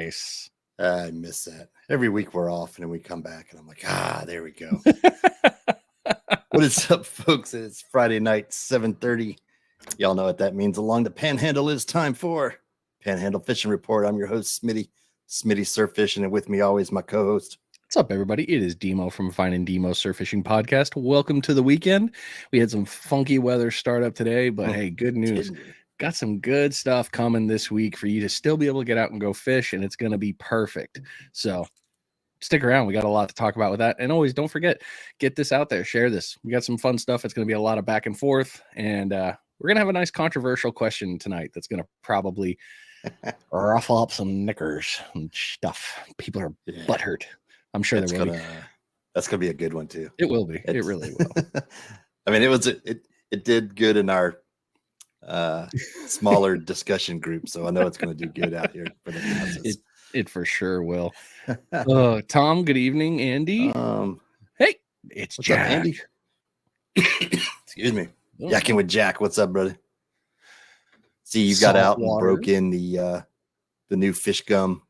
Nice. I miss that. Every week we're off, and then we come back, and I'm like, there we go. What is up, folks? It's Friday night, 7:30. Y'all know what that means. Along the Panhandle, it's time for Panhandle Fishing Report. I'm your host, Smitty Surf Fishing, and with me always my co-host. What's up, everybody? It is Demo from Finding Demo Surf Fishing Podcast. Welcome to the weekend. We had some funky weather start up today, but hey, good news. Got some good stuff coming this week for you to still be able to get out and go fish, and it's going to be perfect. So stick around. We got a lot to talk about with that. And always don't forget, get this out there. Share this. We got some fun stuff. It's going to be a lot of back and forth. And we're going to have a nice controversial question tonight that's going to probably ruffle up some knickers and stuff. People are butthurt. I'm sure there will be. That's going to be a good one, too. It will be. It really will. I mean, it did good in our smaller discussion group, so I know it's going to do good out here for the masses. It for sure will. Tom, good evening. Andy, hey, it's what's Jack. Up, Andy? Excuse me. Yakking with Jack. What's up, brother? See, you got out and broke in the new fish gum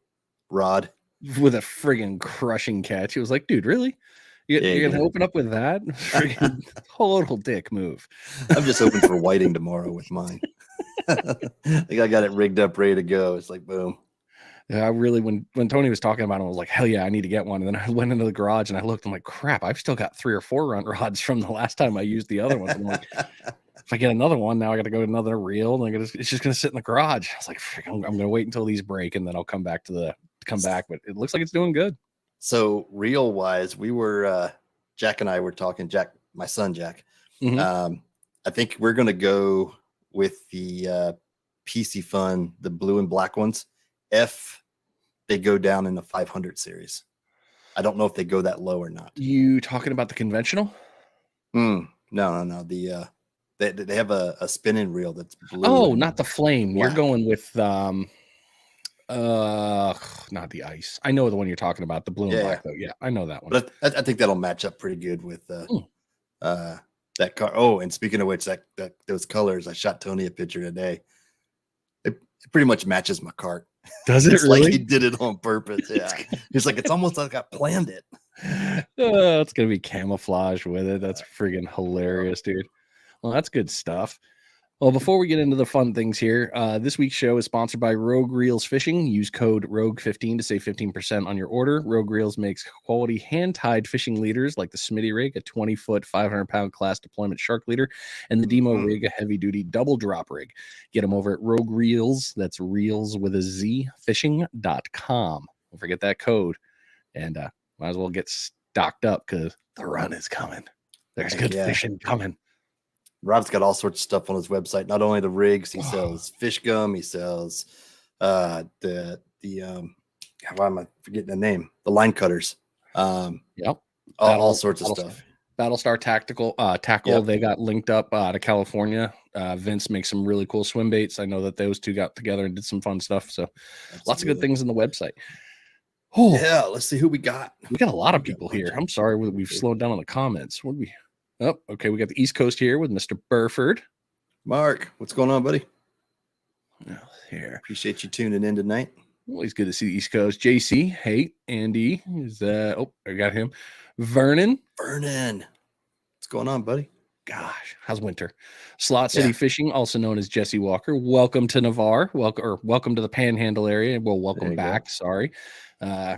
rod with a friggin' crushing catch. He was like, dude, really? You're gonna open up with that? Friggin' total dick move. I'm just hoping for whiting tomorrow with mine. I think I got it rigged up, ready to go. It's like boom. Yeah, I really, when Tony was talking about it, I was like, hell yeah, I need to get one. And then I went into the garage and I looked, I'm like, crap, I've still got 3 or 4 runt rods from the last time I used the other ones. I'm like, if I get another one, now I got to go to another reel. And it's just going to sit in the garage. I was like, I'm going to wait until these break and then I'll come back. But it looks like it's doing good. So reel wise, we were, Jack and I were talking, my son, Jack. Mm-hmm. I think we're going to go with the PC Fun, the blue and black ones. If they go down in the 500 series. I don't know if they go that low or not. You talking about the conventional? No. The they have a spinning reel that's blue. Oh, not the flame. Black. You're going with not the ice. I know the one you're talking about, the blue and black though. Yeah, I know that one. But I think that'll match up pretty good with that car. Oh, and speaking of which, that those colors, I shot Tony a picture today. It pretty much matches my cart. Does it it's really? Like he did it on purpose. Yeah. He's like, it's almost like I planned it. It's gonna be camouflage with it. That's friggin' hilarious, dude. Well, that's good stuff. Well, before we get into the fun things here, this week's show is sponsored by Rogue Reels Fishing. Use code ROGUE15 to save 15% on your order. Rogue Reels makes quality hand-tied fishing leaders like the Smitty rig, a 20-foot, 500-pound class deployment shark leader, and the Demo rig, a heavy-duty double drop rig. Get them over at Rogue Reels. That's reels with a Z, fishing.com. Don't forget that code. And might as well get stocked up because the run is coming. There's good fishing coming. Rob's got all sorts of stuff on his website. Not only the rigs, he sells fish gum. He sells why am I forgetting the name? The line cutters. Yep. All sorts of stuff. Battlestar tackle. Yep. They got linked up to California. Vince makes some really cool swim baits. I know that those two got together and did some fun stuff. So lots of good things on the website. Oh yeah, let's see who we got. We got a lot of people here. I'm sorry we've slowed down on the comments. What we? Oh, okay. We got the East Coast here with Mr. Burford. Mark, what's going on, buddy? Here. Appreciate you tuning in tonight. Always good to see the East Coast. JC, hey, Andy is I got him. Vernon, what's going on, buddy? Gosh, how's winter? Slot City Fishing, also known as Jesse Walker. Welcome to Navarre. Welcome to the Panhandle area. Well, welcome back. Go. Sorry.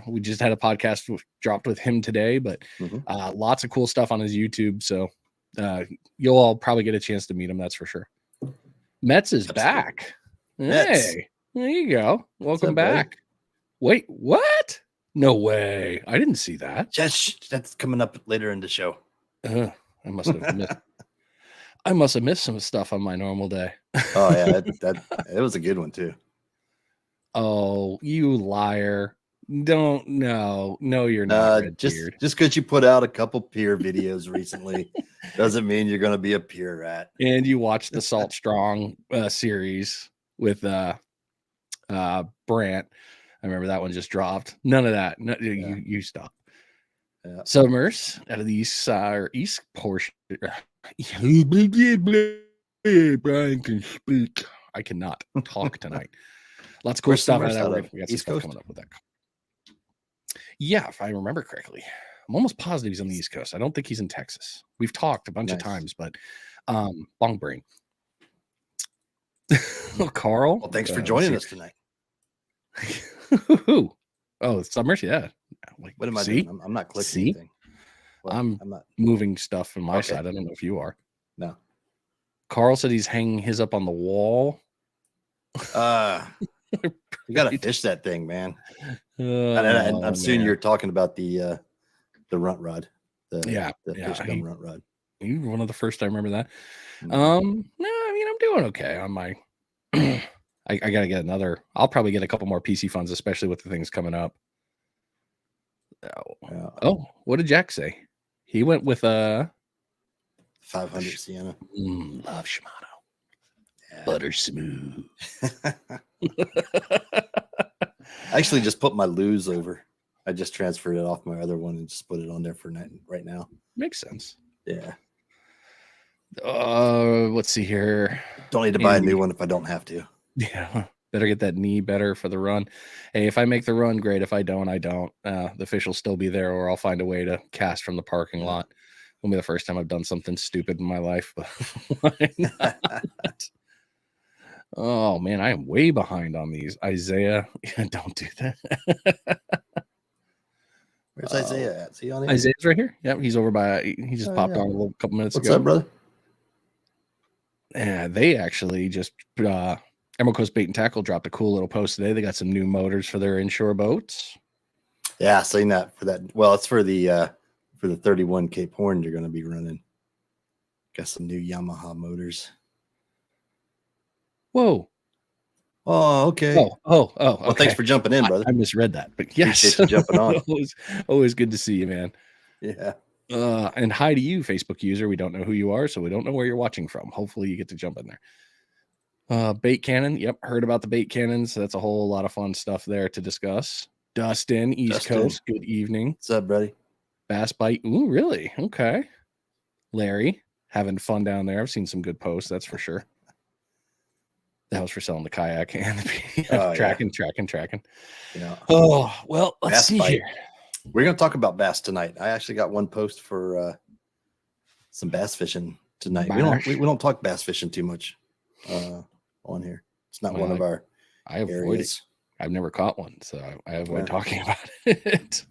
We just had a podcast dropped with him today, but lots of cool stuff on his YouTube. So you'll all probably get a chance to meet him. That's for sure. Metz is back. Metz. Hey, there you go. Welcome back. Buddy? Wait, what? No way. I didn't see that. That's coming up later in the show. I must have missed some stuff on my normal day. Oh yeah, it was a good one too. Oh, you liar. No, you're not. Just because you put out a couple pier videos recently doesn't mean you're going to be a pier rat. And you watched the Salt Strong series with Brant. I remember that one just dropped. None of that. No, you stop. Yeah. Summers out of the east portion. Brian can speak. I cannot talk tonight. Lots of cool Where's stuff. Submerse out of? We got some East stuff Coast? coming up with that. Yeah, if I remember correctly. I'm almost positive he's on the East Coast. I don't think he's in Texas. We've talked a bunch of times, but bong brain. Carl. Well, thanks for joining us tonight. Oh, Submerse, yeah. Like, what am I doing? I'm not clicking anything. Well, I'm not moving stuff from my side. I don't know if you are. No. Carl said he's hanging his up on the wall. You gotta fish that thing, man. And I'm assuming you're talking about the runt rod. The fish gun runt rod. You were one of the first I remember that. No, I mean, I'm doing okay on my I gotta get another. I'll probably get a couple more PC funds, especially with the things coming up. Oh, what did Jack say? He went with a 500 Sienna. Love Shimano. Yeah. Butter smooth. I actually just put my lose over. I just transferred it off my other one and just put it on there for right now. Makes sense. Yeah. Let's see here. Don't need to buy a new one if I don't have to. Yeah. Better get that knee better for the run. Hey, if I make the run, great. If I don't, I don't. The fish will still be there, or I'll find a way to cast from the parking lot. It'll be the first time I've done something stupid in my life, but why not? Oh man, I am way behind on these. Isaiah, don't do that. Where's Isaiah at? Is he on here? Isaiah's right here. Yep, he's over by. He just popped on a couple minutes ago. What's up, brother? Yeah, they actually just Emerald Coast Bait and Tackle dropped a cool little post today. They got some new motors for their inshore boats. Yeah, seen that for that. Well, it's for the 31 Cape Horn you're going to be running. Got some new Yamaha motors. Whoa. Oh, okay. Oh, well, okay. Thanks for jumping in, brother. I misread that, but yes. Appreciate you jumping on. always good to see you, man. Yeah. And hi to you, Facebook user. We don't know who you are, so we don't know where you're watching from. Hopefully you get to jump in there. Bait cannon. Yep. Heard about the bait cannons. That's a whole lot of fun stuff there to discuss. Dustin, East Coast. Good evening. What's up, buddy? Bass bite. Ooh, really? Okay. Larry, having fun down there. I've seen some good posts. That's for sure. That was for selling the kayak and the tracking. Yeah. Oh, well, let's see bite. here. We're going to talk about bass tonight. I actually got one post for some bass fishing tonight. We don't talk bass fishing too much on here. It's not one of our I avoid areas. it. I've never caught one, so I avoid talking about it.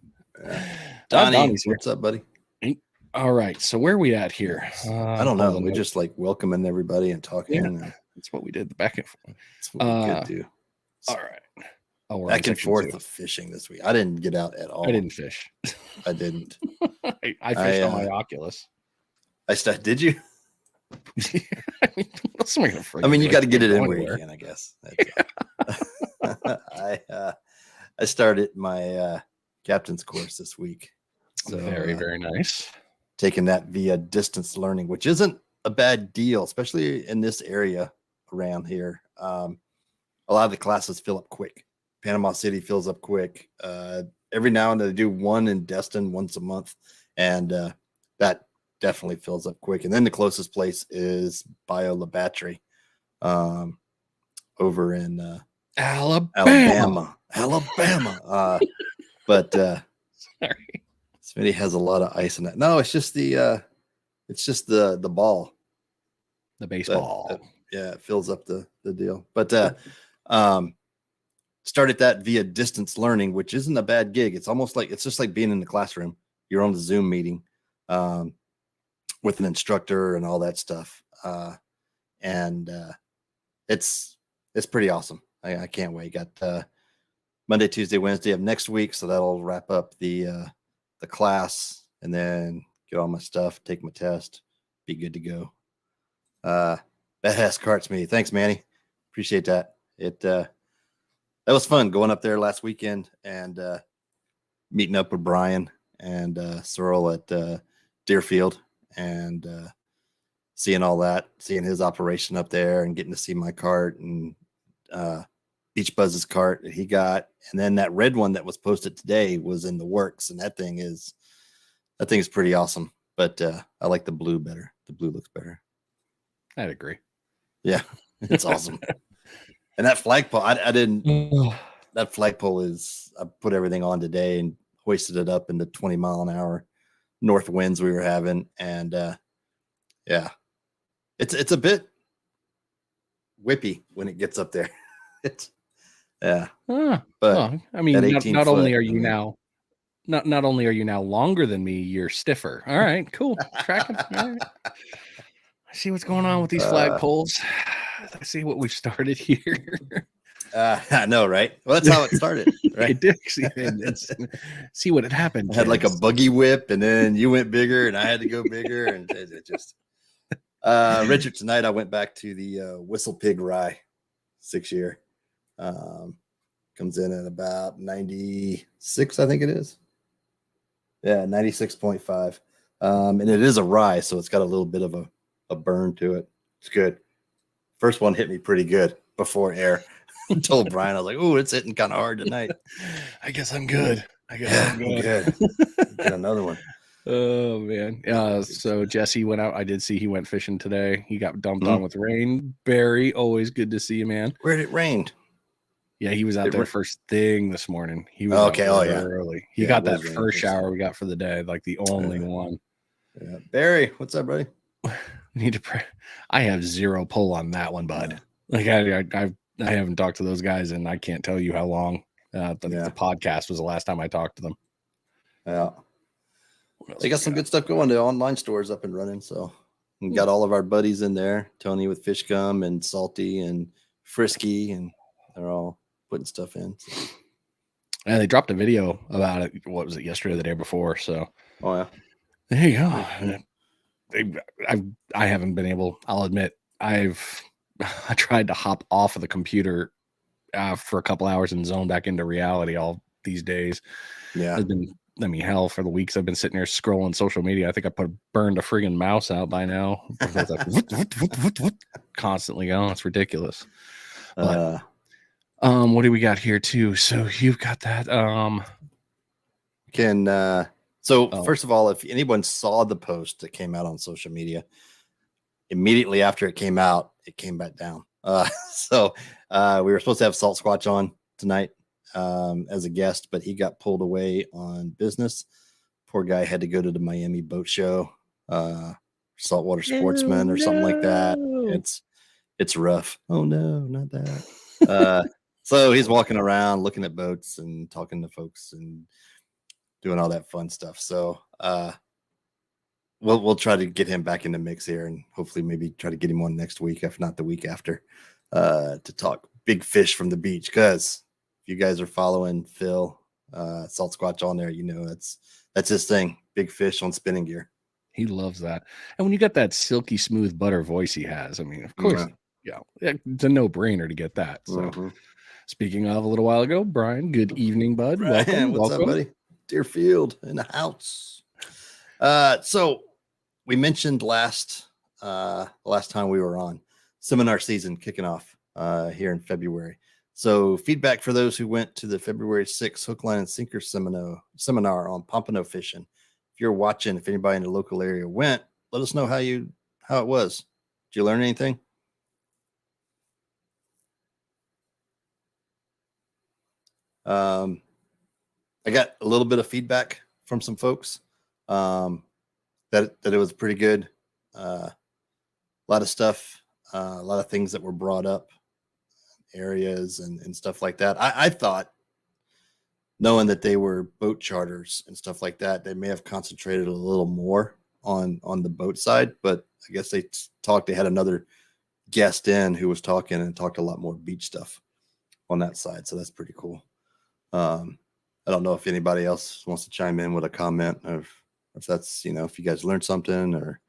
Donnie, what's up, buddy? All right, so where are we at here? I don't know. We're just like welcoming everybody and talking. Yeah, that's what we did back and forth. That's what we could do. All right. Oh, back and forth of fishing this week. I didn't get out at all. I didn't fish. I didn't. I fished on my Oculus. Did you? I mean, you got to get it in where you can, I guess. I started my captain's course this week. So, very, very nice. Taking that via distance learning, which isn't a bad deal, especially in this area around here. A lot of the classes fill up quick. Panama City fills up quick. Every now and then they do one in Destin once a month, and that definitely fills up quick. And then the closest place is Bio La Battery, over in Alabama. But sorry, Smitty has a lot of ice in that. No, it's just the ball, the baseball. It fills up the deal. But started that via distance learning, which isn't a bad gig. It's almost like, it's just like being in the classroom. You're on the Zoom meeting with an instructor and all that stuff. And it's pretty awesome. I can't wait. Got Monday, Tuesday, Wednesday of next week. So that'll wrap up the class and then get all my stuff, take my test, be good to go. Badass carts me. Thanks, Manny. Appreciate that. That was fun going up there last weekend and meeting up with Brian and Searle at Deerfield and seeing all that, seeing his operation up there and getting to see my cart and Beach Buzz's cart that he got. And then that red one that was posted today was in the works. And that thing is pretty awesome. But I like the blue better. The blue looks better. I'd agree. Yeah, it's awesome. And that flagpole, I didn't. That flagpole I put everything on today and hoisted it up in the 20-mile-an-hour north winds we were having, and yeah, it's a bit whippy when it gets up there. It's but well, I mean, not only are you now not only are you now longer than me, you're stiffer. All right, cool. Tracking. All right. I see what's going on with these flagpoles. I see what we've started here. I know, right? Well, that's how it started, right? It did. See what had happened. I had like a buggy whip, and then you went bigger, and I had to go bigger, and it just. Richard, tonight I went back to the Whistle Pig Rye 6-year. Comes in at about 96, I think it is. Yeah, 96.5. And it is a rye, so it's got a little bit of a burn to it. It's good. First one hit me pretty good before air. I told Brian, I was like, "Ooh, it's hitting kind of hard tonight." I guess I'm good. I'm good. Get another one. Oh man. So Jesse went out. I did see he went fishing today. He got dumped on with rain. Barry, always good to see you, man. Where it rained? Yeah, he was out there first thing this morning. He was okay. Early. He got that first shower we got for the day, like the only one. Yeah. Barry, what's up, buddy? Need to pray. I have zero pull on that one, bud. Like I haven't talked to those guys, and I can't tell you how long. The podcast was the last time I talked to them. Yeah. They got some good stuff going. The online stores up and running. So we got all of our buddies in there. Tony with Fish Gum and Salty and Frisky, and they're all putting stuff in. So. And they dropped a video about it. What was it, yesterday or the day before? So there you go. I haven't been able, I'll admit, I tried to hop off of the computer for a couple hours and zone back into reality all these days. Yeah. Hell, for the weeks I've been sitting here scrolling social media, I think I burned a friggin' mouse out by now. Constantly going. It's ridiculous. But what do we got here too? So you've got that. First of all, if anyone saw the post that came out on social media, immediately after it came out, it came back down. So we were supposed to have Salt Squatch on tonight as a guest, but he got pulled away on business. Poor guy had to go to the Miami boat show, saltwater sportsman or something like that. It's rough. Oh no, not that. So he's walking around looking at boats and talking to folks and doing all that fun stuff. So we'll try to get him back in the mix here, and hopefully maybe try to get him on next week, if not the week after, to talk big fish from the beach. Because if you guys are following Phil Salt Squatch on there, you know that's his thing. Big fish on spinning gear. He loves that. And when you got that silky smooth butter voice he has, I mean, of course, it's a no-brainer to get that. So speaking of a little while ago, Brian, good evening, bud. Brian, welcome. Up, buddy? Deerfield in the house. So we mentioned last time we were on, seminar season kicking off here in February. So feedback for those who went to the February 6th Hook, Line, and Sinker seminar on pompano fishing. If you're watching, if anybody in the local area went, let us know how it was. Did you learn anything? I got a little bit of feedback from some folks that it was pretty good. A lot of stuff, a lot of things that were brought up, areas and stuff like that. I thought, knowing that they were boat charters and stuff like that, they may have concentrated a little more on the boat side, but I guess they had another guest in who was talking and talked a lot more beach stuff on that side. So that's pretty cool. I don't know if anybody else wants to chime in with a comment, or if that's, if you guys learned something or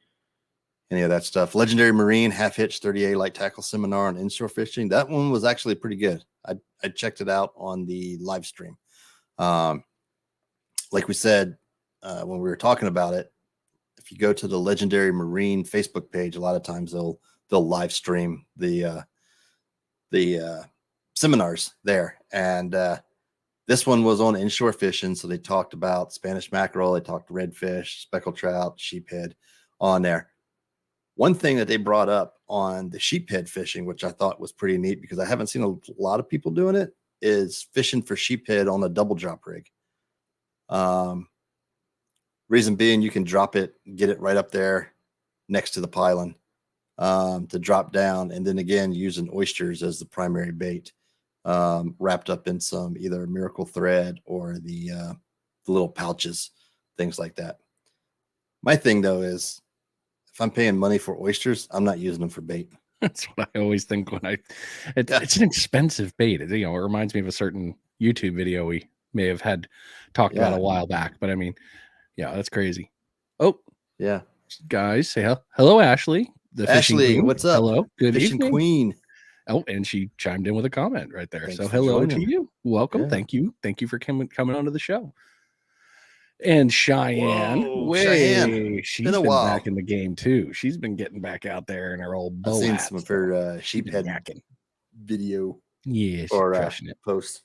any of that stuff. Legendary Marine half hitch 30A light tackle seminar on inshore fishing. That one was actually pretty good. I checked it out on the live stream. Like we said, when we were talking about it, if you go to the Legendary Marine Facebook page, a lot of times they'll live stream the seminars there. And, this one was on inshore fishing. So they talked about Spanish mackerel. They talked redfish, speckled trout, sheephead on there. One thing that they brought up on the sheephead fishing, which I thought was pretty neat because I haven't seen a lot of people doing it, is fishing for sheephead on a double drop rig. Reason being, you can drop it, get it right up there next to the piling to drop down, and then again using oysters as the primary bait, wrapped up in some either miracle thread or the little pouches, things like that. My thing though is, if I'm paying money for oysters, I'm not using them for bait. That's what I always think when it's an expensive bait. It reminds me of a certain YouTube video we may have had talked about a while back, but I mean, yeah, that's crazy. Oh, yeah. Guys, say hello, Ashley. Ashley, what's up? Hello, good fishing evening, queen. Oh, and she chimed in with a comment right there. Thanks so hello to you. Welcome. Yeah. Thank you for coming onto the show. And Cheyenne, Cheyenne, she's been back in the game too. She's been getting back out there in her old bow. I've seen some of her sheephead video. Yes, or posts.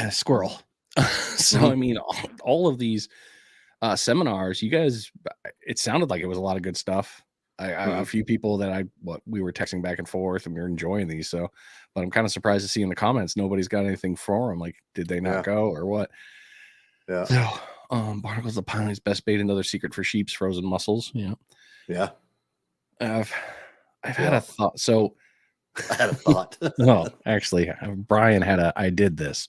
Squirrel. So I mean, all of these seminars, you guys, it sounded like it was a lot of good stuff. A few people that we were texting back and forth, and we were enjoying these. So, but I'm kind of surprised to see in the comments nobody's got anything for them. Like, did they not go or what? Yeah. So, barnacles, the pine's best bait. Another secret for sheep's frozen mussels. Yeah. I've had a thought. So, I had a thought. No, actually, Brian I did this.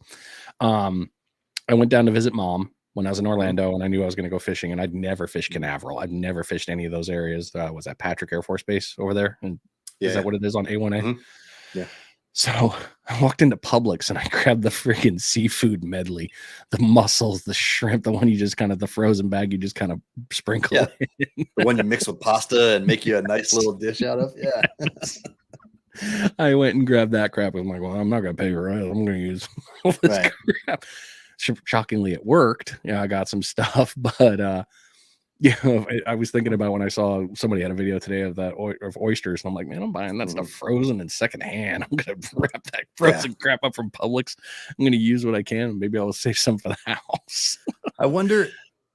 I went down to visit Mom when I was in Orlando, and I knew I was going to go fishing, and I'd never fished Canaveral. I'd never fished any of those areas. Was that Patrick Air Force Base over there? And is that what it is on A1A? Yeah. So I walked into Publix and I grabbed the freaking seafood medley, the mussels, the shrimp, the one the frozen bag you just kind of sprinkle in. The one you mix with pasta and make you a nice little dish out of. Yeah. I went and grabbed that crap. I'm like, well, I'm not going to pay for it. I'm going to use all this crap. Shockingly, it worked. Yeah, I got some stuff, but I was thinking about when I saw somebody had a video today of oysters, and I'm like, man, I'm buying that stuff frozen and secondhand. I'm gonna wrap that frozen crap up from Publix. I'm gonna use what I can, and maybe I'll save some for the house. I wonder.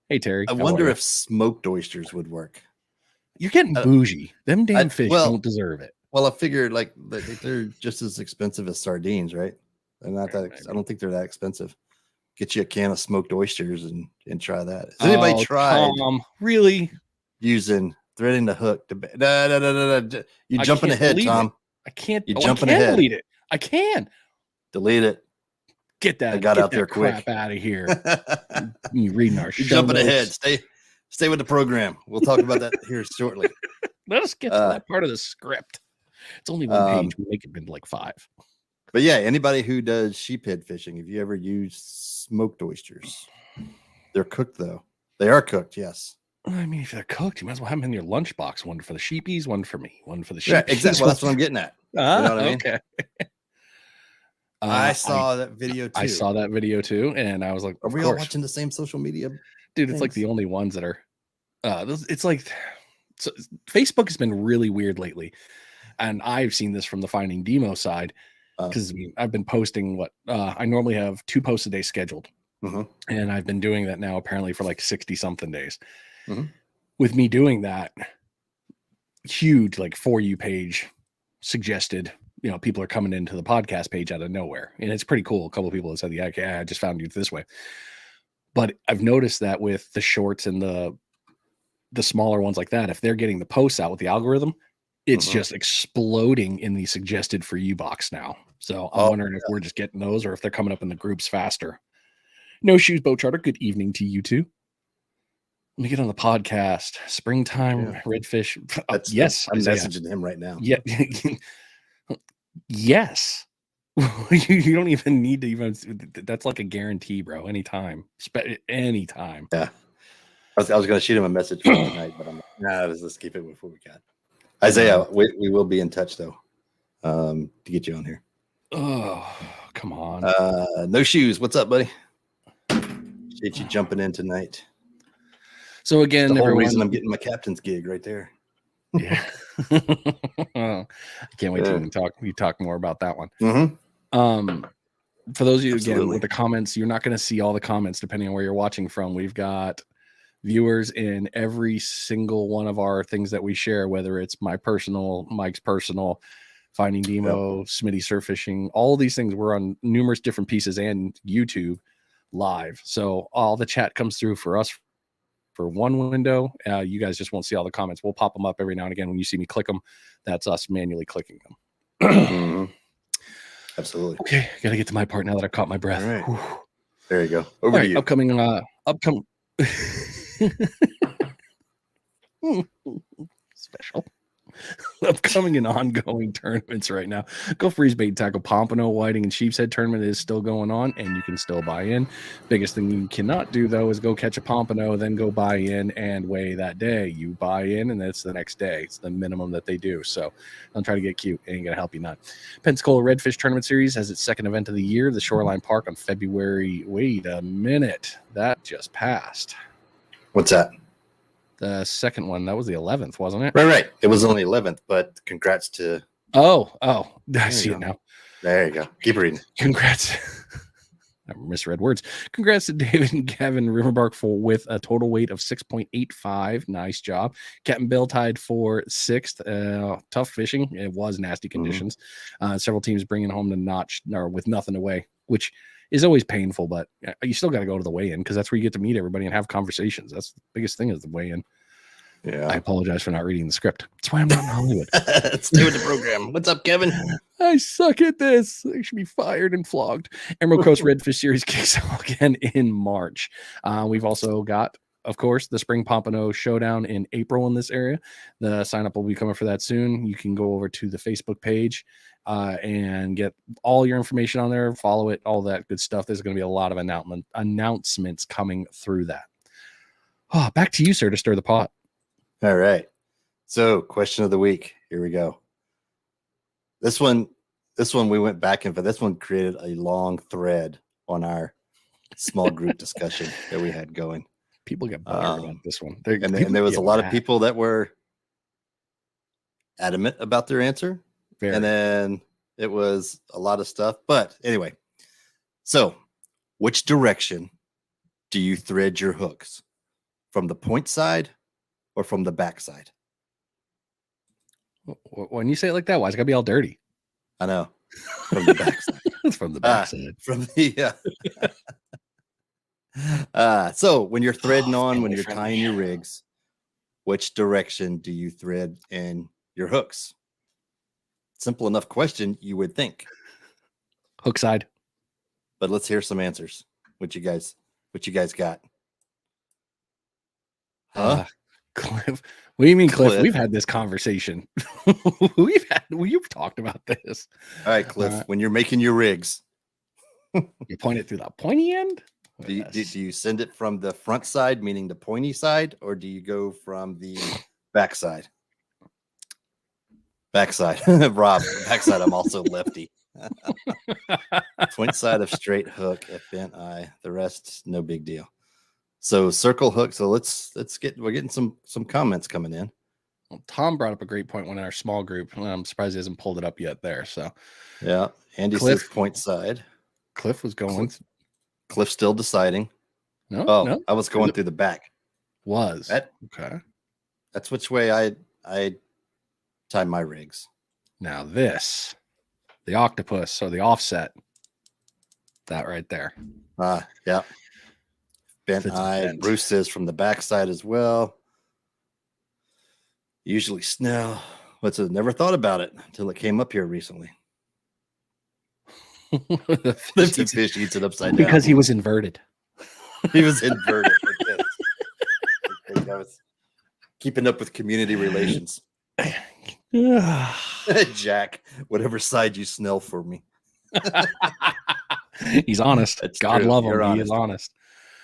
Hey Terry, I wonder if smoked oysters would work. You're getting bougie. Them damn fish don't deserve it. Well, I figured like they're just as expensive as sardines, right? They're not that. I don't think they're that expensive. Get you a can of smoked oysters and try that. Has anybody tried? Really? Using threading the hook to no. You jumping ahead, Tom. I can't. You jumping ahead. Delete it. I can. Delete it. Get that. I got out there quick. Out of here. You reading our show. Jumping ahead. Stay with the program. We'll talk about that here shortly. Let us get to that part of the script. It's only one page. We make it into like 5. But yeah, anybody who does sheephead fishing, if you ever use smoked oysters, they're cooked though. They are cooked, yes. I mean, if they're cooked, you might as well have them in your lunchbox. One for the sheepies, one for me, one for the sheepies. Yeah, exactly. Well, that's what I'm getting at. You know what I mean? Okay. I saw that video too. I saw that video too, and I was like, "Are we all watching the same social media?" Dude, it's like the only ones that are. It's like Facebook has been really weird lately, and I've seen this from the Finding Demo side. Because I've been posting I normally have 2 posts a day scheduled, and I've been doing that now apparently for like 60 something days. With me doing that, huge like For You page suggested, people are coming into the podcast page out of nowhere, and it's pretty cool. A couple of people have said, "Yeah, okay, I just found you this way." But I've noticed that with the shorts and the smaller ones like that, if they're getting the posts out with the algorithm, it's just exploding in the suggested For You box now. So I'm wondering if we're just getting those or if they're coming up in the groups faster. No Shoes Boat Charter. Good evening to you two. Let me get on the podcast. Springtime redfish. Yes. I'm messaging him right now. Yeah. Yes. You don't even need to even. That's like a guarantee, bro. Anytime. Anytime. Yeah. I was going to shoot him a message for tonight, but I'm like, nah, let's keep it before we can. Isaiah, we will be in touch though, to get you on here. Oh, come on. No Shoes. What's up, buddy? Appreciate you jumping in tonight. So again, that's the whole reason I'm getting my captain's gig right there. Yeah. I can't wait to talk more about that one. For those of you again with the comments, you're not going to see all the comments depending on where you're watching from. We've got viewers in every single one of our things that we share, whether it's my personal, Mike's personal, Finding Demo, Smitty Surf Fishing, all these things. We're on numerous different pieces and YouTube live. So all the chat comes through for us for one window. You guys just won't see all the comments. We'll pop them up every now and again. When you see me click them, that's us manually clicking them. Absolutely. Okay, gotta get to my part now that I caught my breath. All right. There you go. Over to you. Upcoming special. Upcoming and ongoing tournaments right now. Go Freeze Bait and Tackle Pompano, Whiting, and Sheepshead tournament is still going on, and you can still buy in. Biggest thing you cannot do, though, is go catch a Pompano, then go buy in and weigh that day. You buy in, and it's the next day. It's the minimum that they do. So don't try to get cute. It ain't going to help you none. Pensacola Redfish Tournament Series has its second event of the year, the Shoreline Park on February. Wait a minute. That just passed. What's that? The second one, that was the 11th, wasn't it? Right. It was only 11th, but congrats to... Oh, I see it now. There you go. Keep reading. Congrats. I misread words. Congrats to David and Kevin Riverbark with a total weight of 6.85. Nice job. Captain Bill tied for 6th. Tough fishing. It was nasty conditions. Several teams bringing home the notch or with nothing away, which is always painful, but you still got to go to the weigh-in because that's where you get to meet everybody and have conversations. That's the biggest thing is the weigh-in. Yeah. I apologize for not reading the script. That's why I'm not in Hollywood. Stay with the program. What's up, Kevin? I suck at this. I should be fired and flogged. Emerald Coast Redfish Series kicks off again in March. We've also got, of course, the Spring Pompano Showdown in April in this area. The sign-up will be coming for that soon. You can go over to the Facebook page and get all your information on there. Follow it, all that good stuff. There's going to be a lot of announcements coming through that. Oh, back to you, sir, to stir the pot. All right. So, question of the week. Here we go. This one we went back and forth. This one created a long thread on our small group discussion that we had going. People get bothered about this one. And there was a lot of people that were adamant about their answer. Very. And then it was a lot of stuff. But anyway, so which direction do you thread your hooks? From the point side or from the back side? When you say it like that, why is it got to be all dirty? I know. From the back side. It's from the back side. From the so when you're threading on, when you're tying your rigs, which direction do you thread in your hooks? Simple enough question, you would think. Hook side. But let's hear some answers. What you guys got? Huh? Cliff. What do you mean, Cliff? We've had this conversation. We've talked about this. All right, Cliff. When you're making your rigs, you point it through the pointy end. Do you send it from the front side, meaning the pointy side, or do you go from the back side? Backside. Rob, backside. I'm also lefty. Point side of straight hook at bent eye. The rest, no big deal. So circle hook. So we're getting some comments coming in. Well, Tom brought up a great point when in our small group. I'm surprised he hasn't pulled it up yet there. So yeah. Andy says point side. Cliff was going. Cliff still deciding. No. I was going through the back. Okay. That's which way I tie my rigs. Now this, the octopus or the offset, that right there. Yeah. Bent eye. Bruce says from the backside as well. Usually snell. Never thought about it until it came up here recently. Lifty fish eats it upside down. Because he was inverted. He was inverted. I was keeping up with community relations. Jack, whatever side you snell for me. He's honest. That's God true. love him. You're He honest. is honest.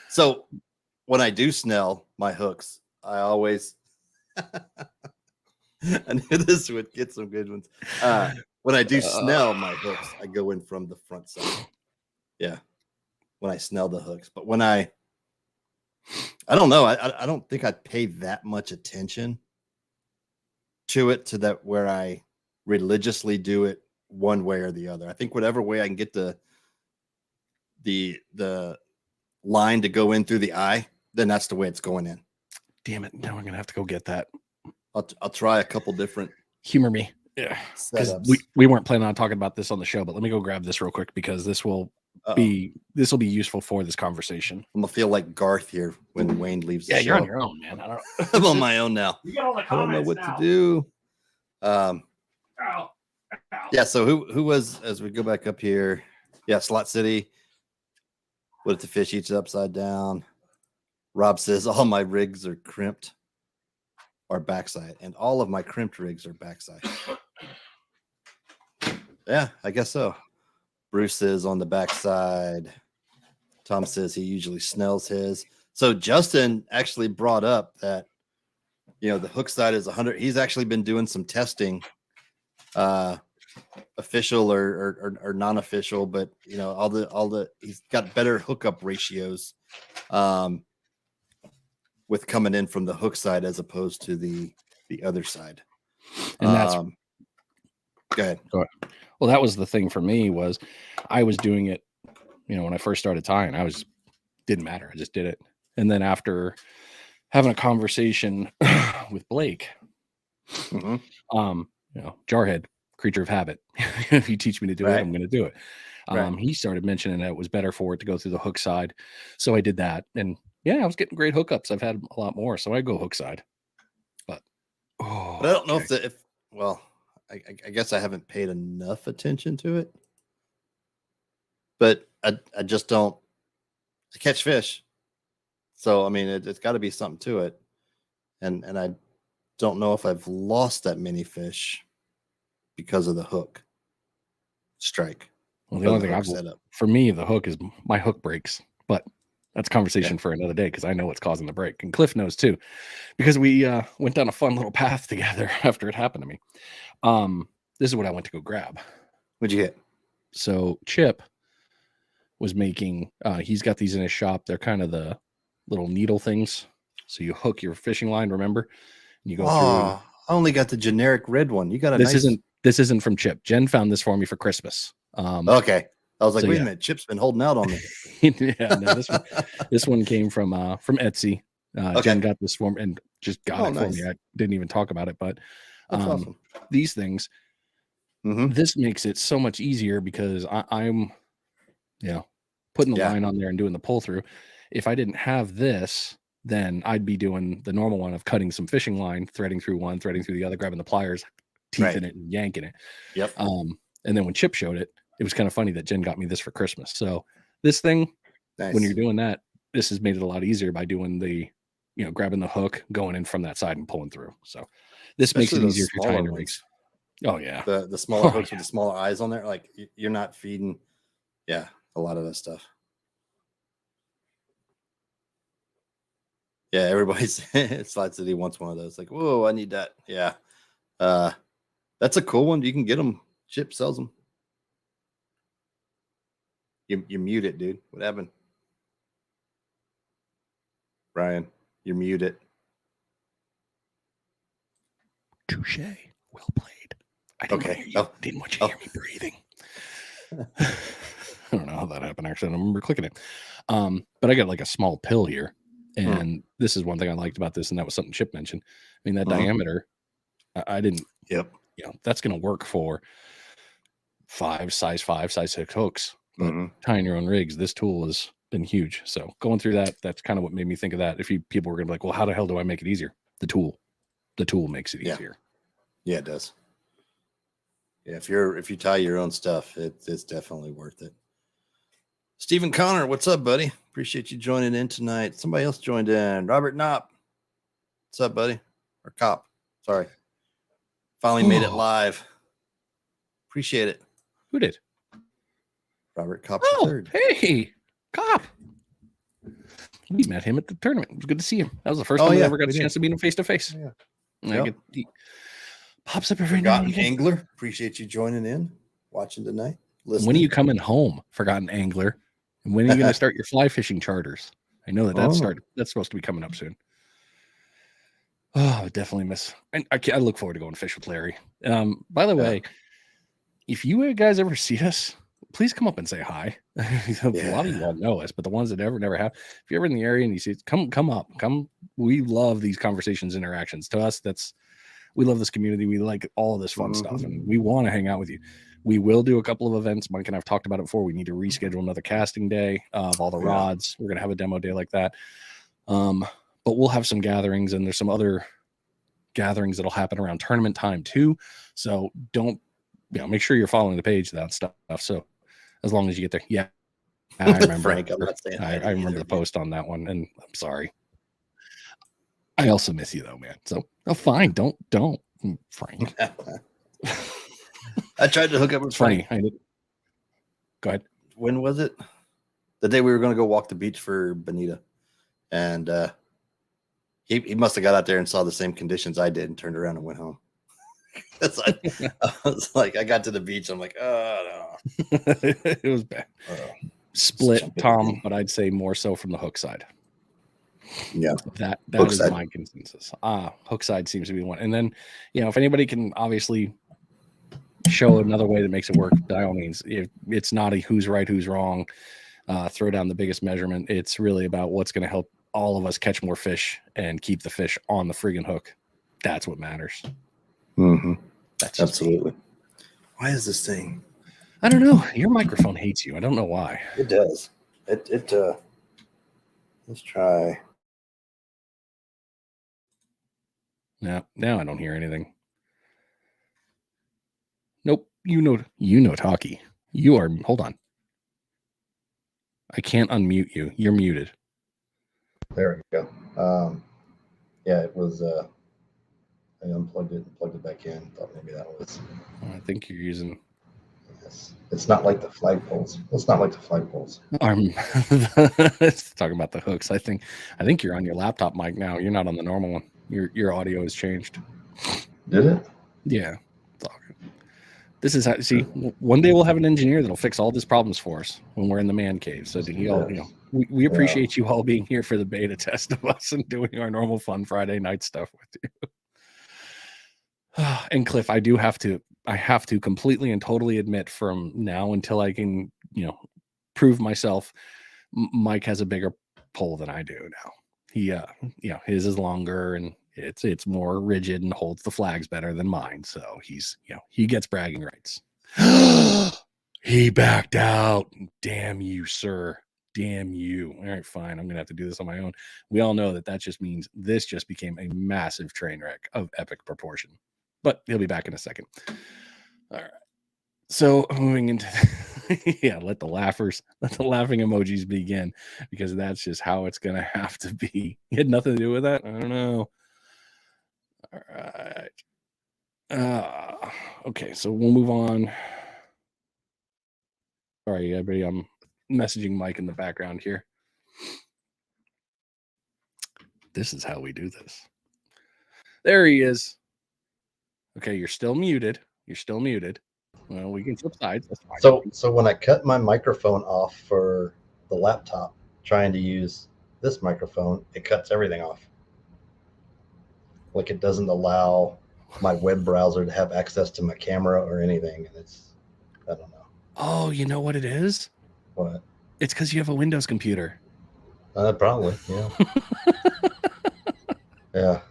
So when I do snell my hooks, I always I knew this would get some good ones. When I do snell my hooks, I go in from the front side. Yeah. When I snell the hooks. But when I don't know. I don't think I'd pay that much attention to it to that where I religiously do it one way or the other. I think whatever way I can get the line to go in through the eye, then that's the way it's going in. Damn it! Now I'm gonna have to go get that. I'll try a couple different. Humor me. Yeah, because we weren't planning on talking about this on the show, but let me go grab this real quick because this will be useful for this conversation. I'm gonna feel like Garth here when Wayne leaves. Yeah, you're on your own, man. I don't. I'm on my own now. You got all the I don't know what now. to do. Yeah. So who was, as we go back up here? Yeah, Slot City. What if the fish eats it upside down? Rob says all my rigs are crimped or backside, and all of my crimped rigs are backside. Yeah, I guess so. Bruce says on the backside. Tom says he usually snells his. So Justin actually brought up that, the hook side is 100. He's actually been doing some testing, official or non-official, but all the he's got better hookup ratios with coming in from the hook side as opposed to the other side. And that's go ahead. Well, that was the thing for me was I was doing it, when I first started tying, didn't matter. I just did it. And then after having a conversation with Blake, Jarhead, creature of habit. If you teach me to do it, I'm going to do it. He started mentioning that it was better for it to go through the hook side. So I did that. And I was getting great hookups. I've had a lot more. So I go hook side. But I don't know I guess I haven't paid enough attention to it. But I just don't. I catch fish. So, I mean, it's got to be something to it. And I don't know if I've lost that many fish because of the hook strike. Well, the only thing I've set up for me, the hook is my hook breaks, but that's a conversation for another day because I know what's causing the break. And Cliff knows too, because we went down a fun little path together after it happened to me. This is what I went to go grab. What'd you get? So Chip was making, he's got these in his shop. They're kind of the little needle things. So you hook your fishing line, remember? And you go through. I only got the generic red one. You got a This isn't from Chip. Jen found this for me for Christmas. Okay. I was like, wait a minute, Chip's been holding out on me. No, this one came from Etsy. Jen got this for me and just got it for me. I didn't even talk about it, but awesome. These things, this makes it so much easier because I'm putting the line on there and doing the pull through. If I didn't have this, then I'd be doing the normal one of cutting some fishing line, threading through one, threading through the other, grabbing the pliers, teething it and yanking it. Yep. And then when Chip showed it, it was kind of funny that Jen got me this for Christmas. So this thing, when you're doing that, this has made it a lot easier by doing the, grabbing the hook, going in from that side and pulling through. So this makes it easier for tying rigs. Oh yeah. The smaller hooks with the smaller eyes on there. Like you're not feeding. Yeah. A lot of that stuff. Yeah. Everybody's Slide City wants one of those. Like, whoa, I need that. Yeah. That's a cool one. You can get them. Chip sells them. You mute it, dude. What happened? Brian, you're muted. Touche. Well played. I didn't want you to hear me breathing. I don't know how that happened, actually. I don't remember clicking it. But I got like a small pill here. And this is one thing I liked about this, and that was something Chip mentioned. I mean, that diameter, I didn't. Yep. That's going to work for size 5, size 6 hooks. But tying your own rigs, this tool has been huge. So going through that's kind of what made me think of that. If people were going to be like, well, how the hell do I make it easier? The tool makes it easier. Yeah, it does. Yeah, if you tie your own stuff, it's definitely worth it. Stephen Connor, what's up, buddy? Appreciate you joining in tonight. Somebody else joined in. Robert Knopp, what's up, buddy? Or Cop, sorry. Finally made it live. Appreciate it. Who did? Robert Cop. Hey, Cop. We met him at the tournament. It was good to see him. That was the first time we ever got a chance to meet him face to face. He pops up every now and again. Angler. Appreciate you joining in, watching tonight. Listening. When are you coming home, Forgotten Angler? And when are you going to start your fly fishing charters? I know that's supposed to be coming up soon. Oh, I definitely miss. And I look forward to going fish with Larry. By the way, if you guys ever see us, please come up and say hi. A lot of you all know us, but the ones that never have, if you're ever in the area and you see it, come up, come we love these conversations, interactions. To us, we love this community. We like all this fun stuff, and we want to hang out with you. We will do a couple of events. Mike and I've talked about it before. We need to reschedule another casting day of all the rods. We're going to have a demo day like that. But we'll have some gatherings, and there's some other gatherings that'll happen around tournament time too. So don't, make sure you're following the page, that stuff. So as long as you get there. Yeah. I remember. Frank, I'm not saying I remember the post on that one, and I'm sorry. I also miss you though, man. So fine. Don't Frank. I tried to hook up with Frank. Funny. Go ahead. When was it? The day we were going to go walk the beach for Bonita. And he must have got out there and saw the same conditions I did and turned around and went home. I was like, I got to the beach. I'm like, oh, no. It was bad. Split, Tom, but I'd say more so from the hook side. Yeah. That is my consensus. Hook side seems to be one. And then, if anybody can obviously show another way that makes it work, by all means. It's not a who's right, who's wrong, throw down the biggest measurement. It's really about what's going to help all of us catch more fish and keep the fish on the friggin' hook. That's what matters. Mm-hmm. Absolutely. Why is this thing? I don't know. Your microphone hates you. I don't know why. It does. Let's try. Now I don't hear anything. Nope. You know, talkie. Hold on. I can't unmute you. You're muted. There we go. Yeah, it was, I unplugged it and plugged it back in. Thought maybe that was. I think you're using. Yes. It's not like the flagpoles. It's not like the flagpoles. It's talking about the hooks. I think you're on your laptop mic now. You're not on the normal one. Your audio has changed. Did it? Yeah. This is how. See, one day we'll have an engineer that'll fix all these problems for us when we're in the man cave. So we appreciate you all being here for the beta test of us and doing our normal fun Friday night stuff with you. And Cliff, I have to completely and totally admit, from now until I can, prove myself, Mike has a bigger pole than I do now. He, his is longer and it's more rigid and holds the flags better than mine. So he gets bragging rights. He backed out. Damn you, sir. Damn you. All right, fine. I'm going to have to do this on my own. We all know that just means this just became a massive train wreck of epic proportion. But he'll be back in a second. All right. So moving into let the laughing emojis begin, because that's just how it's gonna have to be. It had nothing to do with that. I don't know. All right. Okay, so we'll move on. Sorry, everybody. I'm messaging Mike in the background here. This is how we do this. There he is. Okay, you're still muted. Well, we can flip sides. That's fine. So when I cut my microphone off for the laptop, trying to use this microphone, it cuts everything off. Like, it doesn't allow my web browser to have access to my camera or anything. And I don't know. Oh, you know what it is? What? It's because you have a Windows computer. Probably, yeah. Yeah.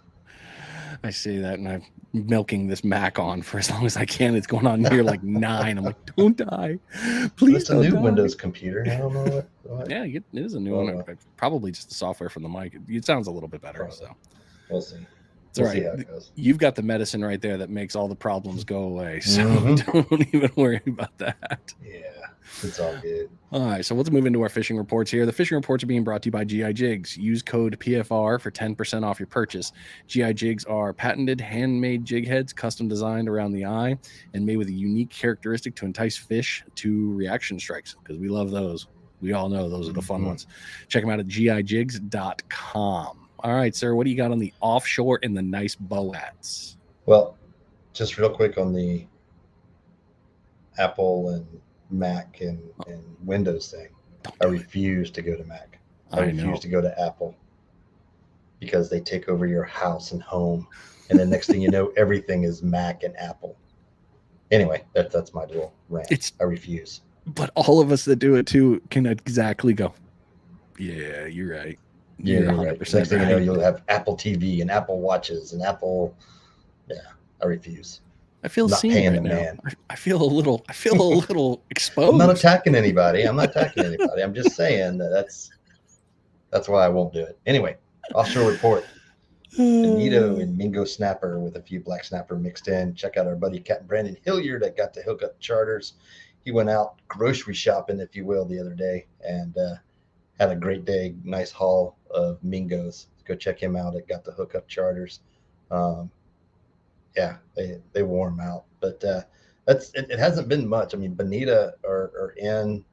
I see that, and I'm milking this Mac on for as long as I can. It's going on near like 9. I'm like, don't die. Please don't die. It's a new Windows computer. I don't know what. Yeah, it is a new one. Probably just the software from the mic. It sounds a little bit better. Probably. So we'll see. It's all right. See how it goes. You've got the medicine right there that makes all the problems go away. So don't even worry about that. Yeah, it's all good. All right, so let's move into our fishing reports here. The fishing reports are being brought to you by GI Jigs. Use code PFR for 10% off your purchase. GI Jigs are patented, handmade jig heads, custom designed around the eye, and made with a unique characteristic to entice fish to reaction strikes, because we love those. We all know those are the fun ones. Check them out at gijigs.com. All right, sir, what do you got on the offshore and the nice boats? Well, just real quick on the Apple and Mac and Windows thing. I refuse to go to Mac. I refuse to go to Apple, because they take over your house and home, and then next thing you know, everything is Mac and Apple. Anyway, that's my little rant. I refuse. But all of us that do it too can exactly go, yeah, you're right. You're Right. 100% Next thing you know, right. you'll have Apple TV and Apple Watches and Apple. Yeah, I refuse. I feel I'm not seen paying right the now. man. I feel a little exposed. I'm not attacking anybody. I'm just saying that's why I won't do it. Anyway, offshore report. Bonito and Mingo snapper with a few black snapper mixed in. Check out our buddy Captain Brandon Hilliard that got to hook up charters. He went out grocery shopping, if you will, the other day and had a great day. Nice haul of Mingos. Go check him out. It got the hook up charters. Yeah, they wore him out, but that's it. It hasn't been much. I mean, Bonita are in.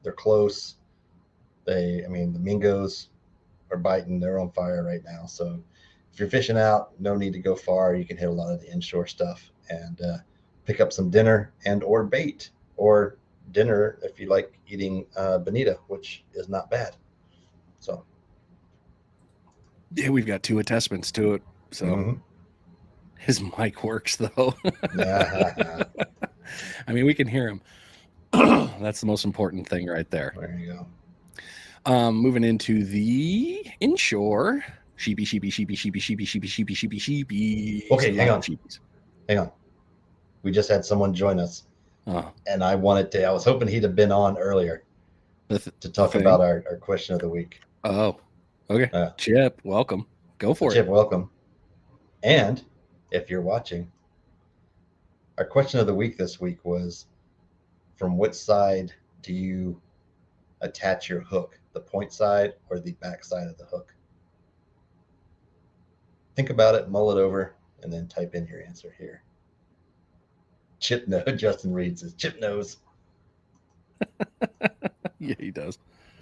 They're close. The Mingos are biting. They're on fire right now. So if you're fishing out, no need to go far. You can hit a lot of the inshore stuff and pick up some dinner and or bait or dinner if you like eating bonita, which is not bad. So yeah, we've got 2 attestments to it. So his mic works though. I mean, we can hear him. That's the most important thing right there. There you go. Moving into the inshore. Sheepy. Okay, hang on. We just had someone join us. And I was hoping he'd have been on earlier to talk about our question of the week. Oh, okay. Chip, welcome. Go for it. Chip, welcome. And if you're watching, our question of the week this week was, from which side do you attach your hook, the point side or the back side of the hook? Think about it, mull it over, and then type in your answer here. Chip knows. Justin Reed says Chip knows. Yeah, he does.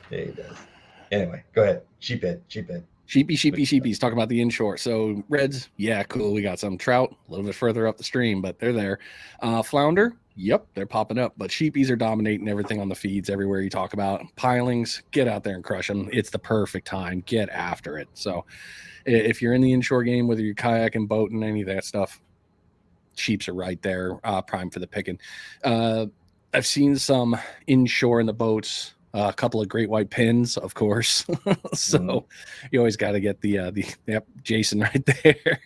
Yeah, he does. Anyway, go ahead. Sheephead. Sheepy's talking about the inshore. So reds, yeah, cool. We got some trout a little bit further up the stream, but they're there. Flounder, yep, they're popping up. But sheepies are dominating everything on the feeds everywhere you talk about. Pilings, get out there and crush them. It's the perfect time. Get after it. So if you're in the inshore game, whether you're kayaking, boating, any of that stuff, sheeps are right there, prime for the picking. I've seen some inshore in the boats. A couple of great white pins, of course. So you always got to get the Jason right there.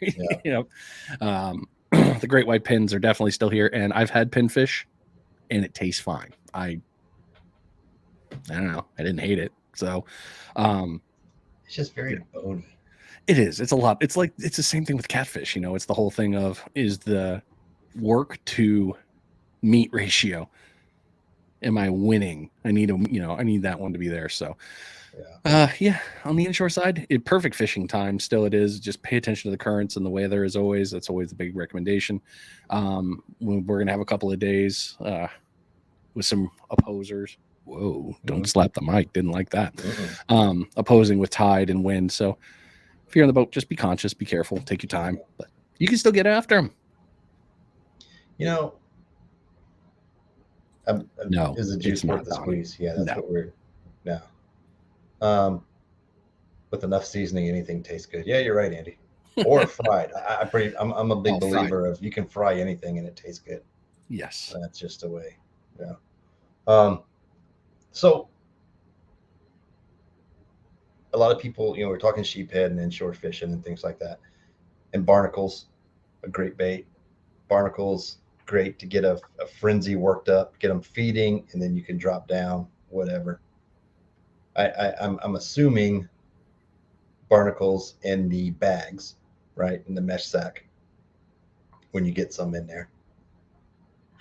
Yeah. The great white pins are definitely still here, and I've had pinfish, and it tastes fine. I don't know. I didn't hate it. So it's just very bony. It is. It's a lot. It's the same thing with catfish. It's the whole thing of is the work to meat ratio. Am I winning? I need that one to be there. So, yeah, on the inshore side, perfect fishing time. Still, it is. Just pay attention to the currents and the weather as always. That's always the big recommendation. We're going to have a couple of days with some opposers. Whoa, don't slap the mic. Didn't like that. Opposing with tide and wind. So if you're on the boat, just be conscious, be careful, take your time, but you can still get after them. No, is a juice worth the squeeze? Yeah, that's what we're with enough seasoning, anything tastes good. Yeah, you're right, Andy. Or fried. I'm a big believer of you can fry anything and it tastes good. Yes, that's just the way. Yeah. So a lot of people, we're talking sheephead and inshore fishing and things like that, and barnacles, a great bait. Barnacles. Great to get a frenzy worked up, get them feeding, and then you can drop down, whatever. I'm assuming barnacles in the bags, right, in the mesh sack when you get some in there.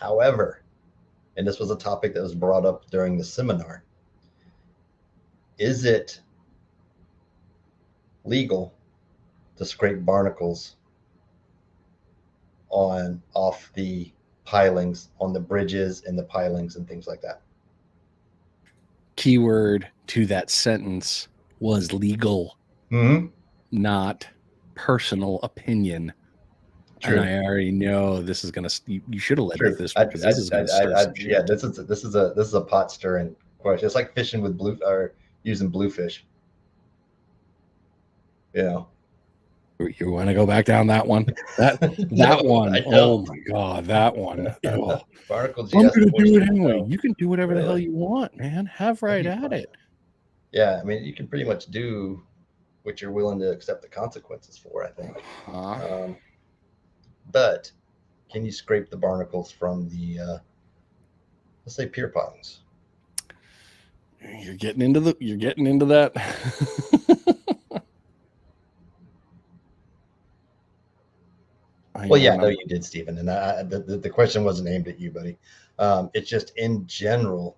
However, and this was a topic that was brought up during the seminar, is it legal to scrape barnacles off the pilings on the bridges and the pilings and things like that? Keyword to that sentence was legal, not personal opinion. True. And I already know this is gonna. You should have led with this because this is gonna stir some shit. Yeah, this is a pot stirring question. It's like fishing with using bluefish. You want to go back down that one? That one. Oh my god, that one. Barnacles. I'm gonna do it anyway. You can do whatever the hell you want, man. Have right at it. Yeah, I mean, you can pretty much do what you're willing to accept the consequences for, I think. But can you scrape the barnacles from the, let's say, pier pilings? You're getting into that. Well, yeah, no, you did, Stephen. And the question wasn't aimed at you, buddy. It's just in general,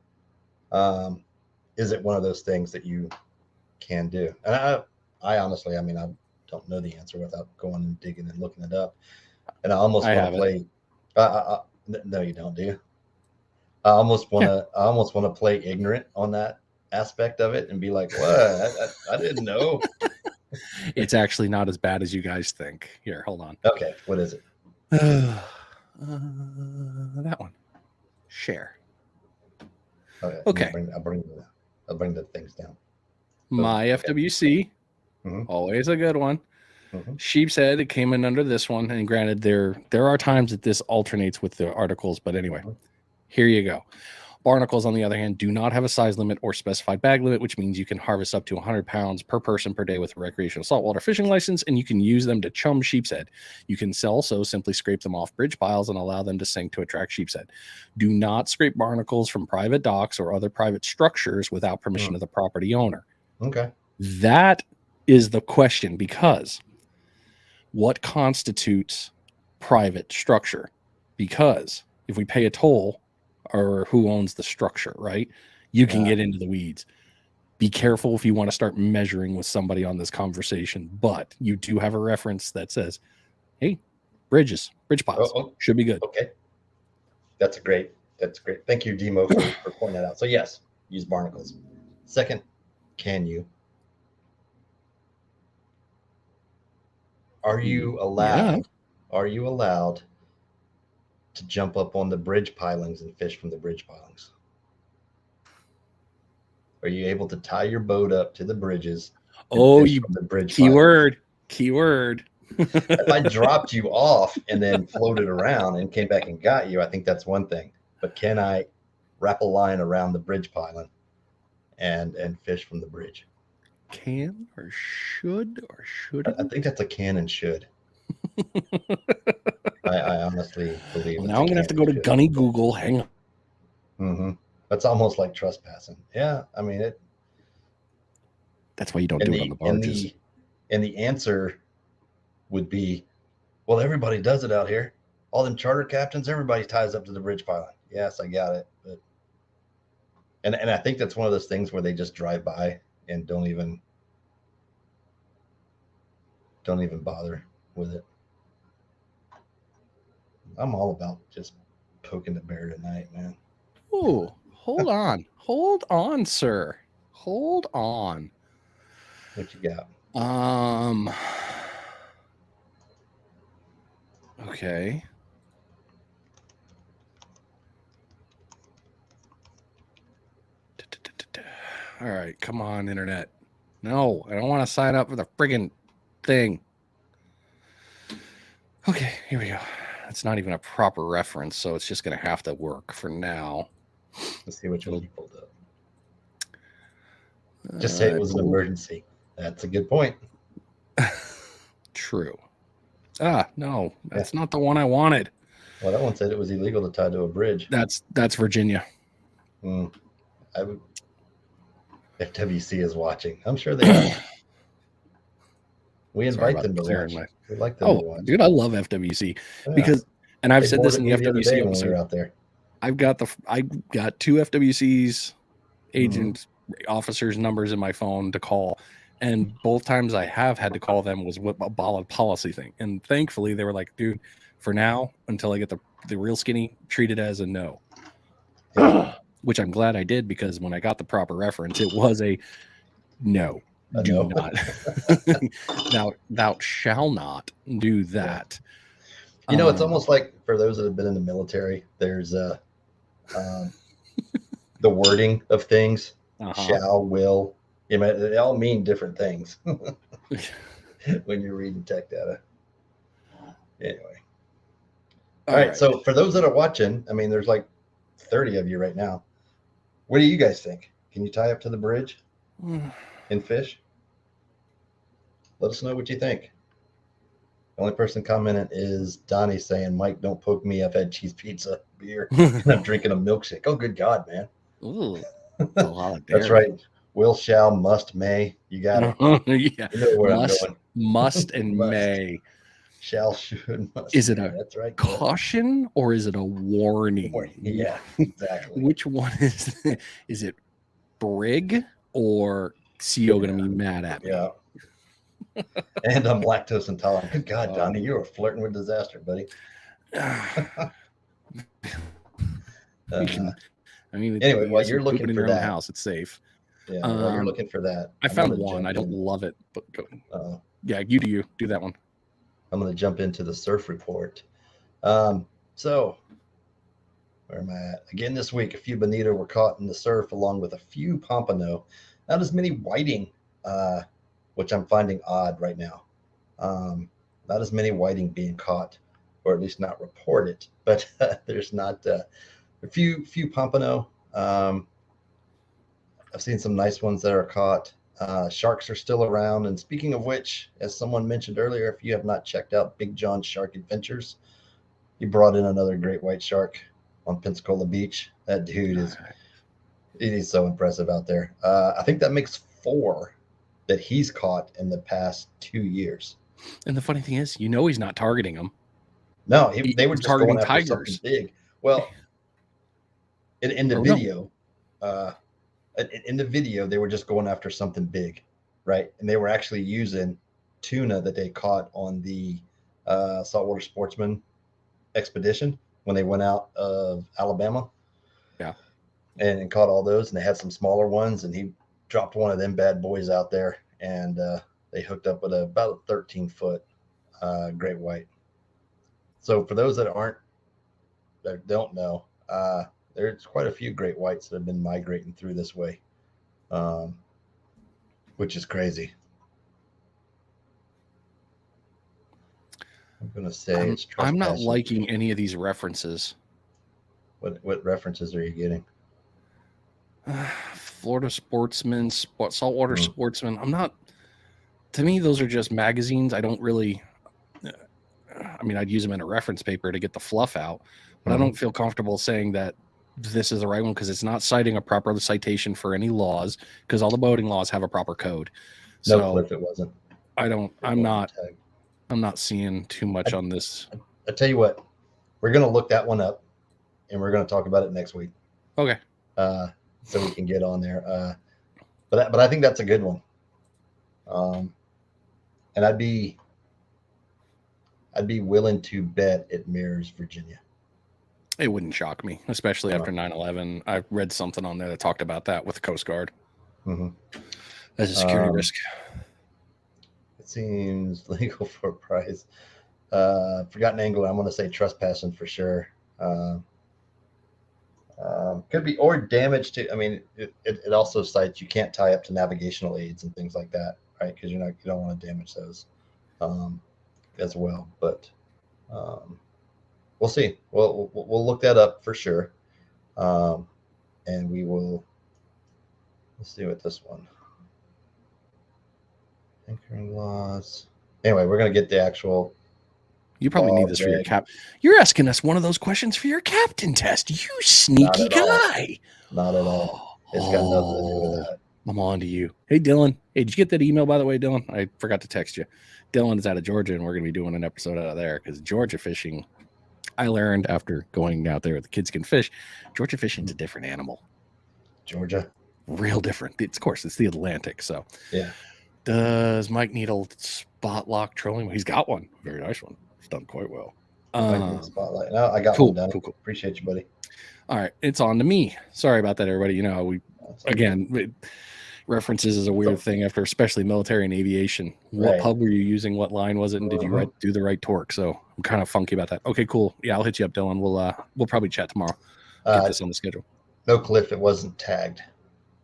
is it one of those things that you can do? And I honestly, I mean, I don't know the answer without going and digging and looking it up. And I almost want to play. No, you don't, do you? I almost want to play ignorant on that aspect of it and be like, "What? I didn't know." It's actually not as bad as you guys think. Here, hold on. Okay, what is it? That one. Share. Okay. I'll bring the things down. My FWC, always a good one. Sheep's Head, it came in under this one, and granted, there are times that this alternates with the articles, but anyway, here you go. Barnacles, on the other hand, do not have a size limit or specified bag limit, which means you can harvest up to 100 pounds per person per day with a recreational saltwater fishing license, and you can use them to chum sheep's head. You can also simply scrape them off bridge piles and allow them to sink to attract sheep's head. Do not scrape barnacles from private docks or other private structures without permission of the property owner. Okay. That is the question, because what constitutes private structure? Because if we pay a toll, or who owns the structure, right? You can get into the weeds. Be careful if you want to start measuring with somebody on this conversation, but you do have a reference that says, hey, bridge piles should be good. Okay. That's great. Thank you, Demo, for pointing that out. So yes, use barnacles. Second, can you? Are you allowed? Yeah. Are you allowed to jump up on the bridge pilings and fish from the bridge pilings? Are you able to tie your boat up to the bridges? From the bridge keyword. If I dropped you off and then floated around and came back and got you, I think that's one thing. But can I wrap a line around the bridge piling and fish from the bridge? Can or should I think that's a can and should. I honestly believe. Well, now I'm gonna have to go to Gunny Google. Hang on. That's almost like trespassing. Yeah, I mean it. That's why you don't do it on the barges. And the answer would be, well, everybody does it out here. All them charter captains, everybody ties up to the bridge piling. Yes, I got it. But and I think that's one of those things where they just drive by and don't even bother with it. I'm all about just poking the bear tonight, man. Oh, hold on, sir. Hold on. What you got? Okay. All right, come on, internet. No, I don't want to sign up for the friggin' thing. Okay, here we go. It's not even a proper reference, so it's just going to have to work for now. Let's see which one you pulled up. Just say it was an emergency. That's a good point. True. No, that's not the one I wanted. Well, that one said it was illegal to tie to a bridge. That's Virginia. I would. FWC is watching. I'm sure they are. We invite them to watch. We like them to watch. Dude, I love FWC because, and I've said this in the FWC episode. Out there. I got two FWC's agent officers' numbers in my phone to call, and both times I have had to call them was with a policy thing. And thankfully, they were like, "Dude, for now, until I get the real skinny, treat it as a no." Which I'm glad I did, because when I got the proper reference, it was a no. Do not. Thou shall not do that. You know, it's almost like, for those that have been in the military, there's the wording of things. Shall, will. You know, they all mean different things when you're reading tech data. Anyway. All right. So for those that are watching, I mean, there's like 30 of you right now. What do you guys think? Can you tie up to the bridge? in fish? Let us know what you think. The only person commenting is Donnie saying, Mike, don't poke me. I've had cheese pizza, beer, and I'm drinking a milkshake. Oh, good God, man. Ooh, that's a lot of dairy. That's right. Will, shall, must, may. You got it. Yeah. You know where I'm going. Must and may. Shall, should, must. Is it may. a That's right, caution or is it a warning? Yeah, exactly. Which one is it? Is it Brig or CO going to be mad at me? Yeah. And I'm lactose intolerant. Good God, Donnie, you are flirting with disaster, buddy. Anyway, while you're looking for that house, it's safe. Yeah, while you're looking for that, I found one. I don't love it, but go. Yeah, you do that one. I'm going to jump into the surf report. So where am I at? Again this week, a few bonito were caught in the surf along with a few pompano. Not as many whiting, which I'm finding odd right now. Not as many whiting being caught, or at least not reported. But there's not a few pompano. I've seen some nice ones that are caught. Sharks are still around. And speaking of which, as someone mentioned earlier, if you have not checked out Big John Shark Adventures, he brought in another great white shark on Pensacola Beach. That dude he's so impressive out there. I think that makes 4 that he's caught in the past 2 years. And the funny thing is, he's not targeting them. No, they were just targeting going after tigers. Something big. Well, in the video, in the video, they were just going after something big, right? And they were actually using tuna that they caught on the saltwater sportsman expedition when they went out of Alabama. Yeah. And caught all those, and they had some smaller ones, and he dropped one of them bad boys out there, and they hooked up with about a 13-foot great white. So for those that don't know, there's quite a few great whites that have been migrating through this way, which is crazy. I'm going to say it's trespassing. I'm not liking any of these references. What references are you getting? Florida sportsman, saltwater sportsman. I'm not. To me, those are just magazines. I don't really. I mean, I'd use them in a reference paper to get the fluff out, but I don't feel comfortable saying that this is the right one because it's not citing a proper citation for any laws because all the boating laws have a proper code. No, Cliff, it wasn't. I'm not seeing too much on this. I tell you what, we're going to look that one up, and we're going to talk about it next week. Okay. So we can get on there. But I think that's a good one. And I'd be willing to bet it mirrors Virginia. It wouldn't shock me, especially after 9/11. I read something on there that talked about that with the Coast Guard as a security risk. It seems legal for a price. Forgotten angler, I'm going to say trespassing for sure. Could be, or damage to, I mean, it also cites you can't tie up to navigational aids and things like that, right? Because you don't want to damage those as well. But we'll see. We'll look that up for sure. And let's see what this one. Anchoring laws. Anyway, we're going to get the actual. You probably need this for your cap. You're asking us one of those questions for your captain test. You sneaky guy. Not at all. It's got nothing to do with that. I'm on to you. Hey, Dylan. Hey, did you get that email, by the way, Dylan? I forgot to text you. Dylan is out of Georgia, and we're going to be doing an episode out of there because Georgia fishing, I learned after going out there with the kids can fish, Georgia fishing is a different animal. Georgia? Real different. Of course, it's the Atlantic, so. Yeah. Does Mike need a spot lock trolling? He's got one. Very nice one. It's done quite well. Spotlight. No, I got one done. Cool. Appreciate you, buddy. All right, it's on to me. Sorry about that, everybody. References is a weird thing after, especially military and aviation. What pub were you using? What line was it? And did you do the right torque? So I'm kind of funky about that. Okay, cool. Yeah, I'll hit you up, Dylan. We'll probably chat tomorrow. Get this on the schedule. No, Cliff, it wasn't tagged.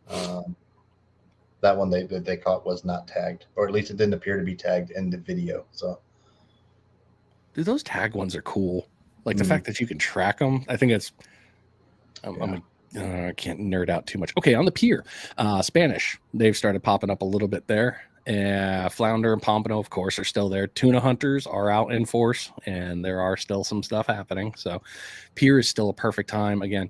That one they caught was not tagged, or at least it didn't appear to be tagged in the video. So, dude, those tag ones are cool. Like the fact that you can track them. I think it's. I'm a I can't nerd out too much. Okay, on the pier, Spanish. They've started popping up a little bit there. Flounder and pompano, of course, are still there. Tuna hunters are out in force, and there are still some stuff happening. So pier is still a perfect time. Again,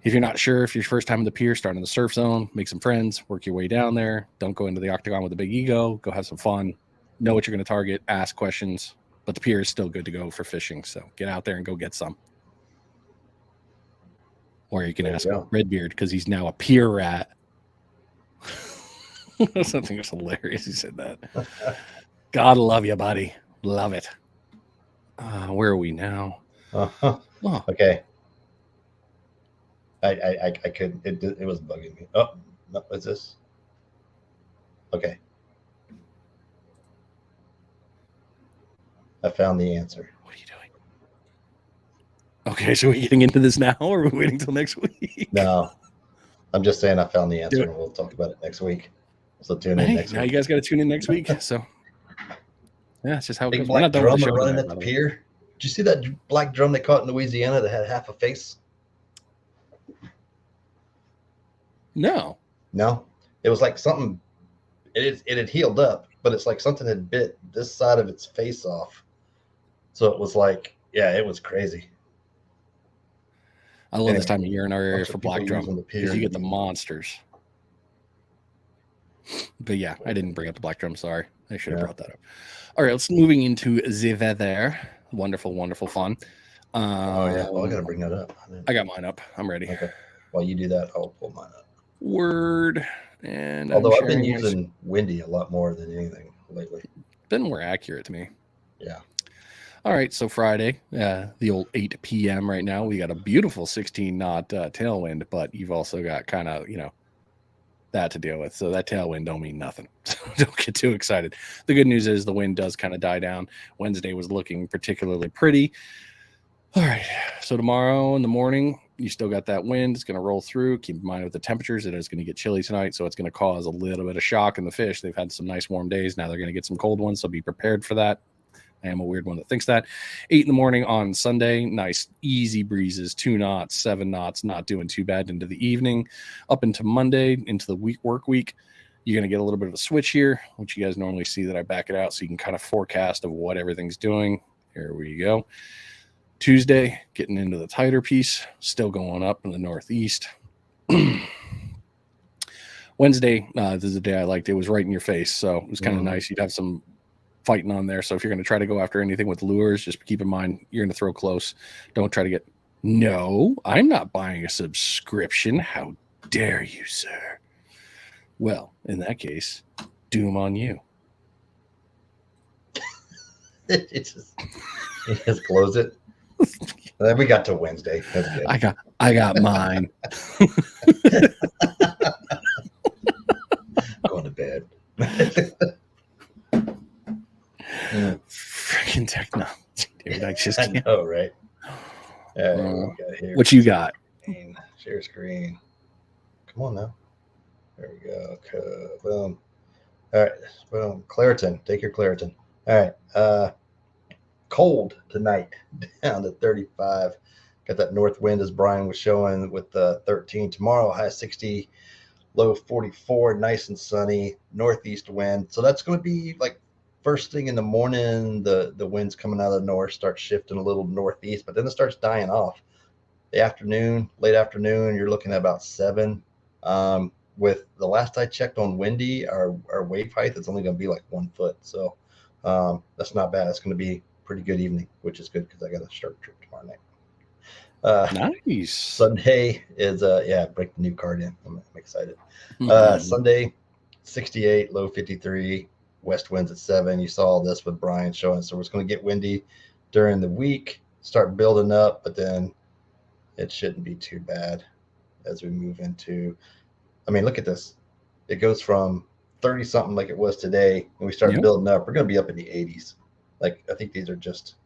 if you're not sure, if you're first time in the pier, start in the surf zone, make some friends, work your way down there. Don't go into the octagon with a big ego. Go have some fun. Know what you're going to target. Ask questions. But the pier is still good to go for fishing. So get out there and go get some. Or you can ask Redbeard because he's now a pier rat. Something was hilarious. He said that. God love you, buddy. Love it. Where are we now? Oh. Okay. I couldn't. It was bugging me. Oh, no, what's this? Okay. I found the answer. What are you doing? Okay, so we're getting into this now, or are we waiting till next week? No, I'm just saying I found the answer, and we'll talk about it next week. So tune in next week. Now you guys got to tune in next week. So yeah, it's just how it Big goes. black drum running at the pier. Did you see that black drum they caught in Louisiana that had half a face? No. It was like something. It had healed up, but it's like something had bit this side of its face off. So it was like, yeah, it was crazy. I love this time of year in our area for black drum because you get the monsters. But yeah, I didn't bring up the black drum. Sorry, I should have brought that up. All right, let's moving into the weather. Wonderful, wonderful fun. Well, I gotta bring that up. I got mine up. I'm ready. Okay. While you do that, I'll pull mine up. Word. And although I've been using Windy a lot more than anything lately. Been more accurate to me. Yeah. All right, so Friday, the old 8 p.m. right now, we got a beautiful 16-knot tailwind, but you've also got kind of, that to deal with. So that tailwind don't mean nothing. So don't get too excited. The good news is the wind does kind of die down. Wednesday was looking particularly pretty. All right, so tomorrow in the morning, you still got that wind. It's going to roll through. Keep in mind with the temperatures, it is going to get chilly tonight, so it's going to cause a little bit of shock in the fish. They've had some nice warm days. Now they're going to get some cold ones, so be prepared for that. I am a weird one that thinks that. 8 in the morning on Sunday, nice easy breezes, 2 knots, 7 knots, not doing too bad into the evening. Up into Monday, into the work week, you're going to get a little bit of a switch here, which you guys normally see that I back it out so you can kind of forecast of what everything's doing. Here we go. Tuesday, getting into the tighter piece, still going up in the northeast. Wednesday, this is the day I liked. It was right in your face, so it was kind of nice. You'd have some fighting on there. So if you're going to try to go after anything with lures, just keep in mind you're going to throw close. Don't try to get. No, I'm not buying a subscription. How dare you, sir? Well, in that case, doom on you. Just close it. Then we got to Wednesday. That's good. I got mine. Going to bed. Freaking technology, dude. I just can't. I know, right? What you got? Share screen. Come on now. There we go. Boom. All right. Boom. Claritin. Take your Claritin. All right. Cold tonight, down to 35. Got that north wind, as Brian was showing, with 13. Tomorrow, high 60, low 44. Nice and sunny. Northeast wind. So that's going to be like first thing in the morning. The wind's coming out of the north, starts shifting a little northeast, but then it starts dying off. The afternoon, late afternoon, you're looking at about 7. With the last I checked on Windy, our wave height is only going to be like 1 foot. So that's not bad. It's going to be pretty good evening, which is good because I got a shark trip tomorrow night. Nice. Sunday is break the new card in. I'm excited. Sunday, 68, low 53, west winds at 7. You saw all this with Brian showing. So it's going to get windy during the week, start building up, but then it shouldn't be too bad as we move into. I mean, look at this. It goes from 30 something like it was today, and we start building up. We're going to be up in the 80s. Like, I think these are just,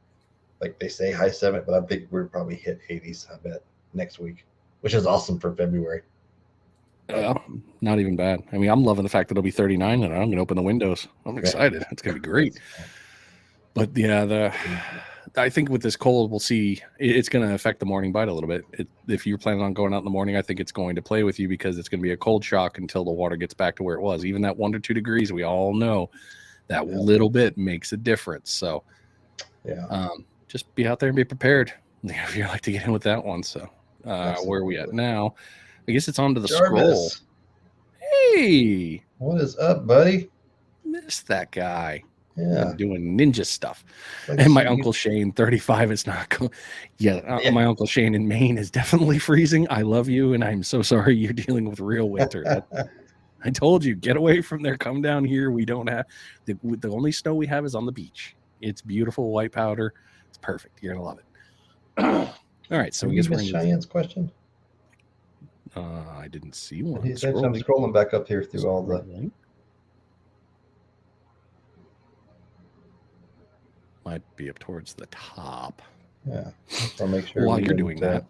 like they say, high 7, but I think we're probably hit 80s, I bet, next week, which is awesome for February. Not even bad. I mean, I'm loving the fact that it'll be 39 and I'm going to open the windows. I'm excited. It's going to be great. But yeah, I think with this cold, we'll see. It's going to affect the morning bite a little bit. If you're planning on going out in the morning, I think it's going to play with you because it's going to be a cold shock until the water gets back to where it was. Even that 1 to 2 degrees, we all know that little bit makes a difference. So, just be out there and be prepared if you like to get in with that one. So, where are we at now? I guess it's on to the scroll. Hey, what is up, buddy? Missed that guy. Yeah, I'm doing ninja stuff. And my Uncle Shane, 35, is not cool. My Uncle Shane in Maine is definitely freezing. I love you, and I'm so sorry you're dealing with real winter. I told you, get away from there. Come down here. We don't have the only snow we have is on the beach. It's beautiful white powder. It's perfect. You're gonna love it. All right, so I guess we're in Cheyenne's question. I didn't see one. I'm scrolling back up here through all the. Might be up towards the top. Yeah, I'll make sure. While you're doing that,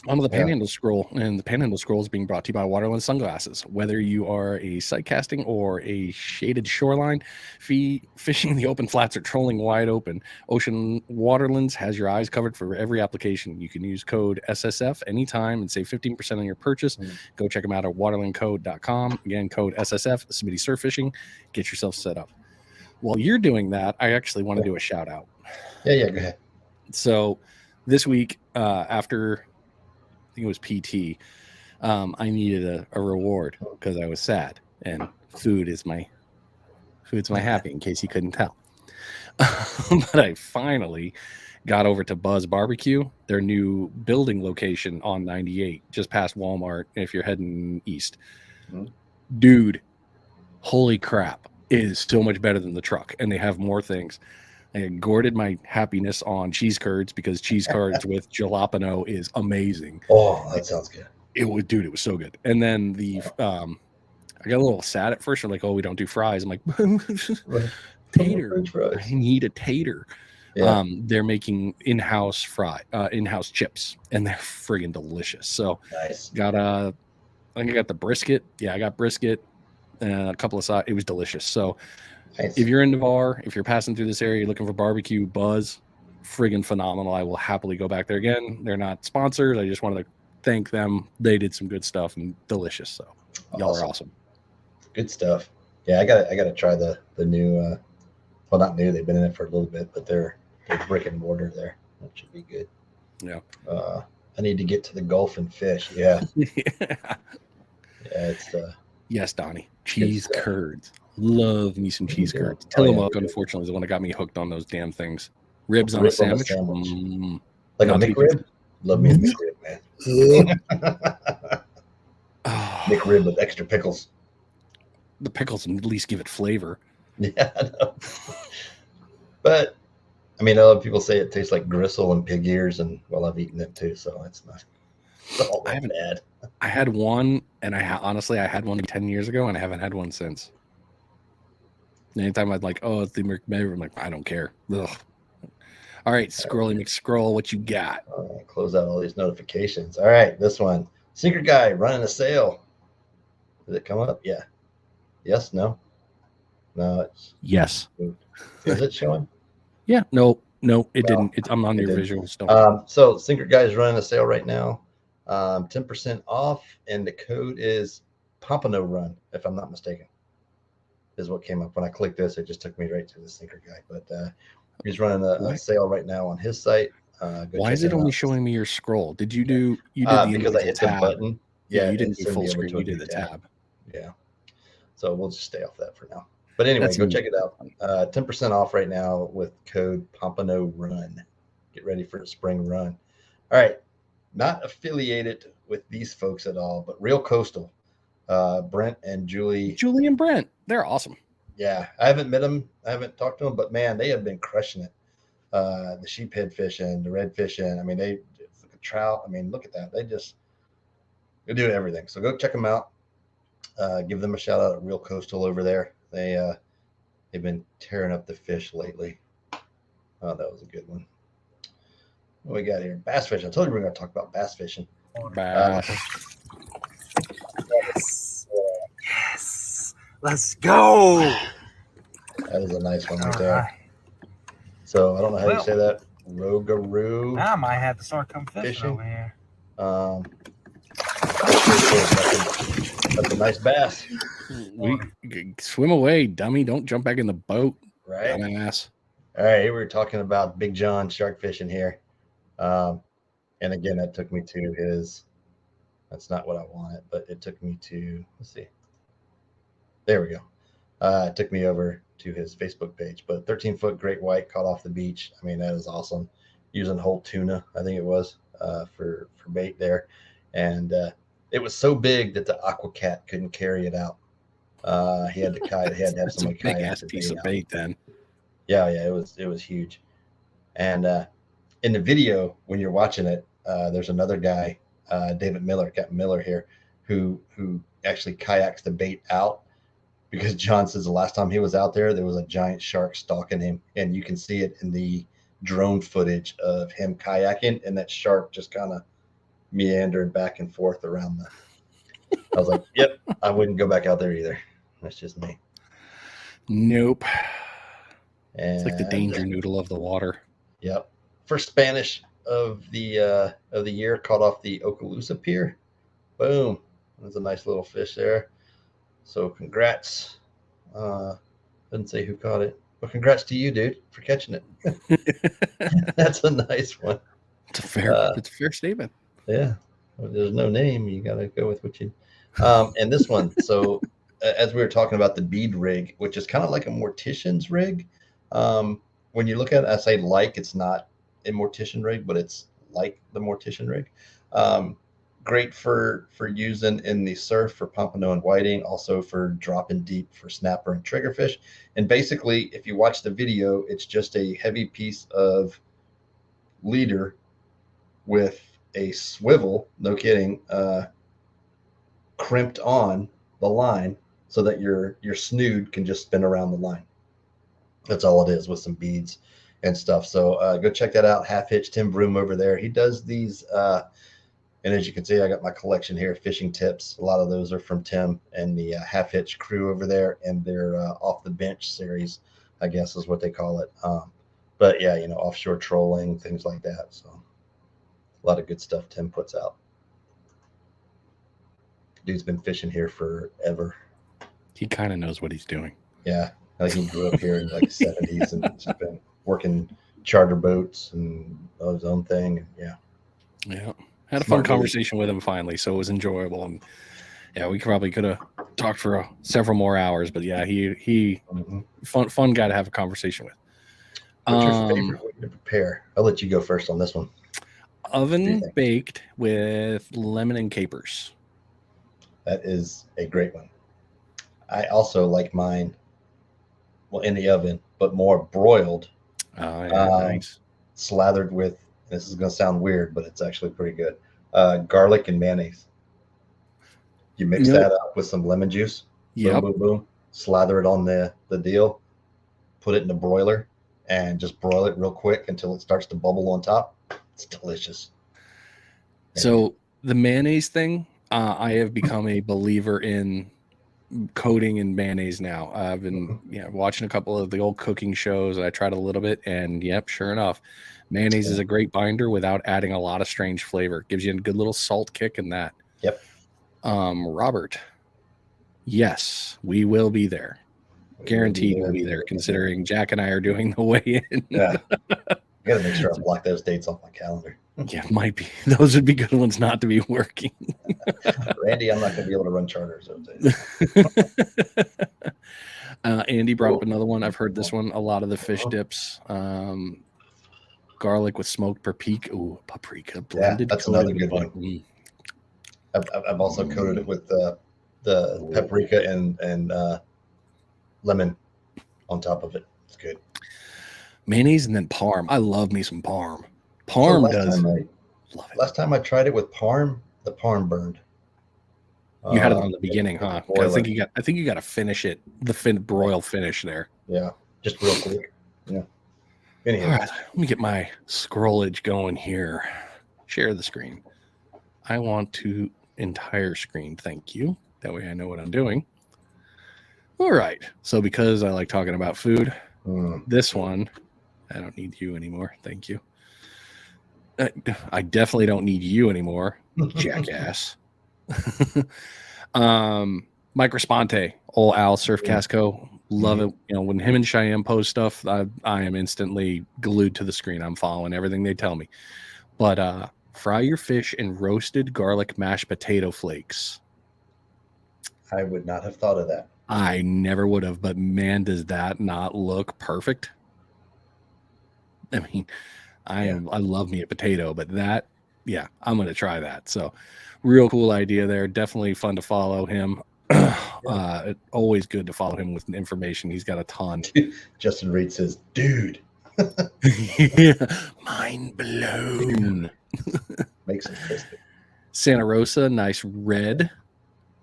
onto the Panhandle scroll, and the Panhandle scroll is being brought to you by Waterland Sunglasses. Whether you are a sight casting or a shaded shoreline, fishing the open flats or trolling wide open, Ocean Waterlands has your eyes covered for every application. You can use code SSF anytime and save 15% on your purchase. Go check them out at waterlandcode.com. Again, code SSF, Smitty Surf Fishing. Get yourself set up. While you're doing that, I actually want to do a shout out. Yeah, go ahead. So this week, after I think it was PT, I needed a reward because I was sad, and food's my happy, in case you couldn't tell. But I finally got over to Buzz Barbecue, their new building location on 98, just past Walmart. If you're heading east, dude, holy crap. Is so much better than the truck, and they have more things. I gourded my happiness on cheese curds because cheese curds with jalapeno is amazing. Oh, that sounds good. It was so good. And then I got a little sad at first. They're like, oh, we don't do fries. I'm like, tater. I need a tater. Yeah. They're making in-house chips, and they're friggin' delicious. So nice. I think I got the brisket. Yeah, I got brisket. A couple of sides. It was delicious. So if you're in Navarre, if you're passing through this area, you're looking for barbecue, Buzz, friggin' phenomenal. I will happily go back there again. They're not sponsors. I just wanted to thank them. They did some good stuff and delicious. So y'all are awesome. Good stuff. Yeah, I got to try the new. Well, not new. They've been in it for a little bit, but they're brick and mortar there. That should be good. Yeah. I need to get to the Gulf and fish. Yeah. Yeah. It's. Yes, Donnie. Cheese curds. Love me some cheese curds. Tillamook, unfortunately, is the one that got me hooked on those damn things. Ribs on a sandwich. Like a McRib? Love me a McRib, man. McRib with extra pickles. The pickles at least give it flavor. Yeah, I know. But, I mean, a lot of people say it tastes like gristle and pig ears, and well, I've eaten them too, so it's not all that bad. I had one, and I had one 10 years ago, and I haven't had one since. And anytime I'd like, oh, it's the McMaver, I'm like, I don't care. Ugh. All right, Scrolly McScroll, what you got? Close out all these notifications. All right, this one. Sinker guy running a sale. Did it come up? Yeah. Yes, no? No, it's... Yes. Is it showing? Yeah, no, it didn't. I'm on your visual stuff. So Sinker guy is running a sale right now. 10% off, and the code is Pompano Run, if I'm not mistaken, is what came up when I clicked this. It just took me right to the Sinker guy, but he's running a sale right now on his site. Why is it only showing me your scroll? Did you do because I hit the button? Yeah, you didn't do full screen. You did the tab. Yeah, so we'll just stay off that for now. But anyway, go check it out. 10% off right now with code Pompano Run. Get ready for the spring run. All right. Not affiliated with these folks at all, but Real Coastal, Brent and Julie. Julie and Brent, they're awesome. Yeah, I haven't met them. I haven't talked to them, but man, they have been crushing it. The sheephead fishing, the red fishing. I mean, they trout. I mean, look at that. They do everything. So go check them out. Give them a shout out at Real Coastal over there. They've been tearing up the fish lately. Oh, that was a good one. What we got here? Bass fishing. I told you we were going to talk about bass fishing. Bass. Yes. Let's go. That is a nice one right there. So I don't know how you say that. Rogaroo. Now I might have to start coming fishing Fishing. over here. That's a nice bass, We swim away, dummy. Don't jump back in the boat, right? dumbass. All right, we were talking about Big John shark fishing here. And again, that took me to his, that's not what I wanted, but it took me to, let's see. There we go. It took me over to his Facebook page, but 13-foot great white caught off the beach. I mean, that is awesome. Using whole tuna, I think it was, for bait there. And it was so big that the aqua cat couldn't carry it out. He had to kayak. He had to have That's a somebody big kayak ass the piece of out. bait then. Yeah, it was huge. And in the video, when you're watching it, there's another guy, David Miller, Captain Miller here, who actually kayaks the bait out, because John says the last time he was out there was a giant shark stalking him, and you can see it in the drone footage of him kayaking, and that shark just kind of meandering back and forth around the. I was like, yep, I wouldn't go back out there either. That's just me. Nope. And It's like the danger noodle of the water. Yep. First Spanish of the year, caught off the Okaloosa Pier. Boom. That's a nice little fish there. So congrats. Didn't say who caught it, but congrats to you, dude, for catching it. That's a nice one. It's a fair statement. Yeah. Well, there's no name. You got to go with what you. And this one. So as we were talking about the bead rig, which is kind of like a mortician's rig. When you look at it, I say like, it's not a mortician rig, but it's like the mortician rig. Great for using in the surf for pompano and whiting, also for dropping deep for snapper and triggerfish. And basically, if you watch the video, it's just a heavy piece of leader with a swivel, no kidding, crimped on the line so that your snood can just spin around the line. That's all it is, with some beads and stuff. So go check that out. Half Hitch Tim Broom over there. He does these. And as you can see, I got my collection here, fishing tips. A lot of those are from Tim and the Half Hitch crew over there, and their off the bench series, I guess is what they call it. But yeah, offshore trolling, things like that. So a lot of good stuff Tim puts out. Dude's been fishing here forever. He kind of knows what he's doing. Yeah. Like he grew up here in like the 70s and just been working charter boats and his own thing. Yeah. Yeah. Had a fun conversation with him finally, so it was enjoyable. And yeah, we probably could have talked for several more hours, but yeah, he fun guy to have a conversation with. What's your favorite way to prepare? I'll let you go first on this one. Oven baked with lemon and capers. That is a great one. I also like mine, well, in the oven, but more broiled. Nice. Slathered with, this is going to sound weird, but it's actually pretty good, garlic and mayonnaise. You mix that up with some lemon juice. Yep. Boom, boom, boom. Slather it on the deal. Put it in the broiler and just broil it real quick until it starts to bubble on top. It's delicious. So the mayonnaise thing, I have become a believer in coating in mayonnaise now. I've been watching a couple of the old cooking shows. I tried a little bit, and yep, sure enough, mayonnaise is a great binder without adding a lot of strange flavor. Gives you a good little salt kick in that. Yep. Robert, yes, we will be there. Guaranteed we'll be there, considering Jack and I are doing the weigh-in. Yeah. I gotta make sure I block those dates off my calendar. Yeah, might be. Those would be good ones not to be working. Randy, I'm not gonna be able to run charters those days. Andy brought up another one. I've heard this one. A lot of the fish dips. Garlic with smoked paprika. Ooh, paprika blended. Yeah, that's another good one. I've also coated it with the paprika and lemon on top of it. It's good. Mayonnaise and then parm. I love me some parm. Parm does. Love it. Last time I tried it with parm, the parm burned. You had it on the beginning, huh? I think you got to finish it. The broil finish there. Yeah, just real quick. Yeah. Anyhow. All right, let me get my scrollage going here. Share the screen. I want to entire screen. Thank you. That way I know what I'm doing. All right. So because I like talking about food, this one, I don't need you anymore. Thank you. I definitely don't need you anymore, jackass. Mike Responte, old Al Surf Casco, love it. You know, when him and Cheyenne post stuff, I am instantly glued to the screen. I'm following everything they tell me. But fry your fish in roasted garlic mashed potato flakes. I would not have thought of that. I never would have, but man, does that not look perfect? I mean, I love me a potato, but that, yeah, I'm gonna try that. So, real cool idea there. Definitely fun to follow him. It's always good to follow him with information. He's got a ton. Justin Reed says, "Dude, Yeah, mind blown." makes it crispy." Santa Rosa, nice red.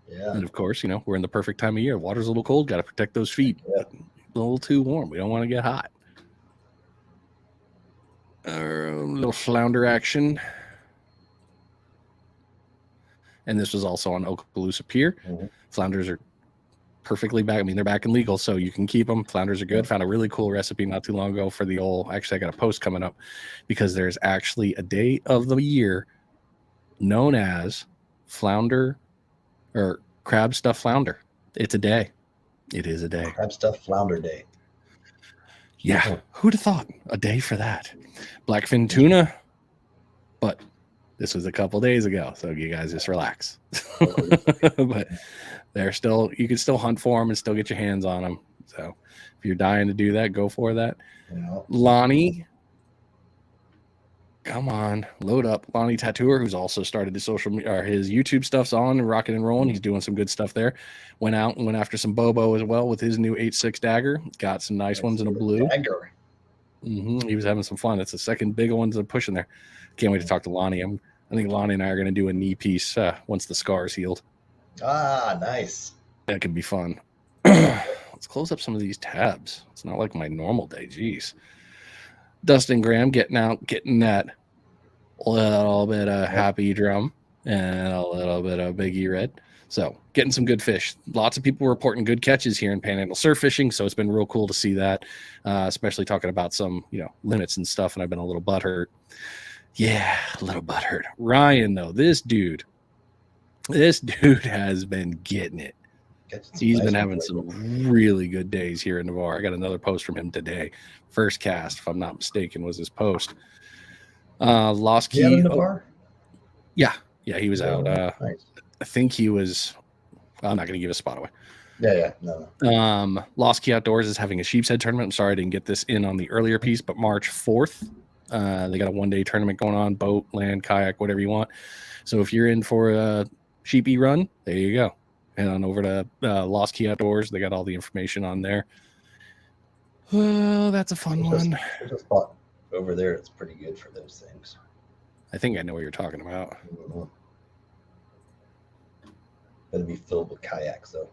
Yeah, And of course, you know, we're in the perfect time of year. Water's a little cold, got to protect those feet. Yeah. A little too warm. We don't want to get hot. Little flounder action. And this was also on Okaloosa Pier. Flounders are perfectly back. I mean, they're back and legal, so you can keep them. Flounders are good. Found a really cool recipe not too long ago for the old. Actually, I got a post coming up because there's actually a day of the year known as flounder or crab stuffed flounder. It's a day. It is a day. crab stuffed flounder day. Yeah, who'd have thought a day for that? Blackfin tuna, but this was a couple days ago, so you guys just relax. But they're still, you can still hunt for them and still get your hands on them. So if you're dying to do that, go for that. Yeah. Lonnie, come on, load up. Lonnie Tattooer, who's also started his his YouTube stuff's on and rocking and rolling. He's doing some good stuff there. Went out and went after some Bobo as well with his new 8.6 dagger. Got some nice ones in a blue. Dagger. He was having some fun. It's the second big ones they're pushing there. Can't wait to talk to Lonnie. I think Lonnie and I are going to do a knee piece once the scar's healed. Ah, nice. That could be fun. Let's close up some of these tabs. It's not like my normal day. Jeez. Dustin Graham getting that little bit of happy drum and a little bit of Biggie Red. So getting some good fish. Lots of people reporting good catches here in Panhandle surf fishing. So it's been real cool to see that, especially talking about some, limits and stuff. And I've been a little butthurt. Yeah, a little butthurt. Ryan, though, this dude has been getting it. He's been having some really good days here in Navarre. I got another post from him today. First cast, if I'm not mistaken, was his post. Lost Key. Yeah, he was out. Nice. I think he was. I'm not going to give a spot away. Yeah, no. Lost Key Outdoors is having a sheep's head tournament. I'm sorry I didn't get this in on the earlier piece, but March 4th, they got a one-day tournament going on, boat, land, kayak, whatever you want. So if you're in for a sheepy run, there you go. Head on over to Lost Key Outdoors. They got all the information on there. Oh, that's a fun one. There's a spot over there. It's pretty good for those things. I think I know what you're talking about. It'll be filled with kayaks, though.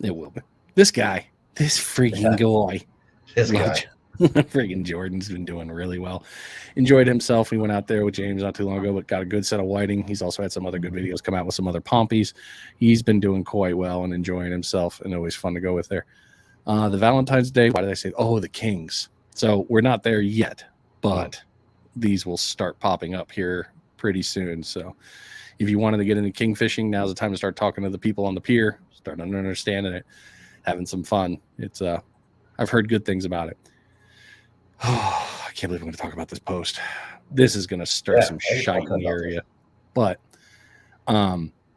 It will be. This guy, this freaking guy. This guy. Freaking Jordan's been doing really well. Enjoyed himself. We went out there with James not too long ago, but got a good set of whiting. He's also had some other good videos come out with some other pompies. He's been doing quite well and enjoying himself, and always fun to go with there. The Valentine's Day, why did I say? Oh, the Kings. So we're not there yet, but these will start popping up here pretty soon. So if you wanted to get into king fishing, now's the time to start talking to the people on the pier, start understanding it, having some fun. It's I've heard good things about it. Oh, I can't believe I'm going to talk about this post. This is going to stir some shite in the area. But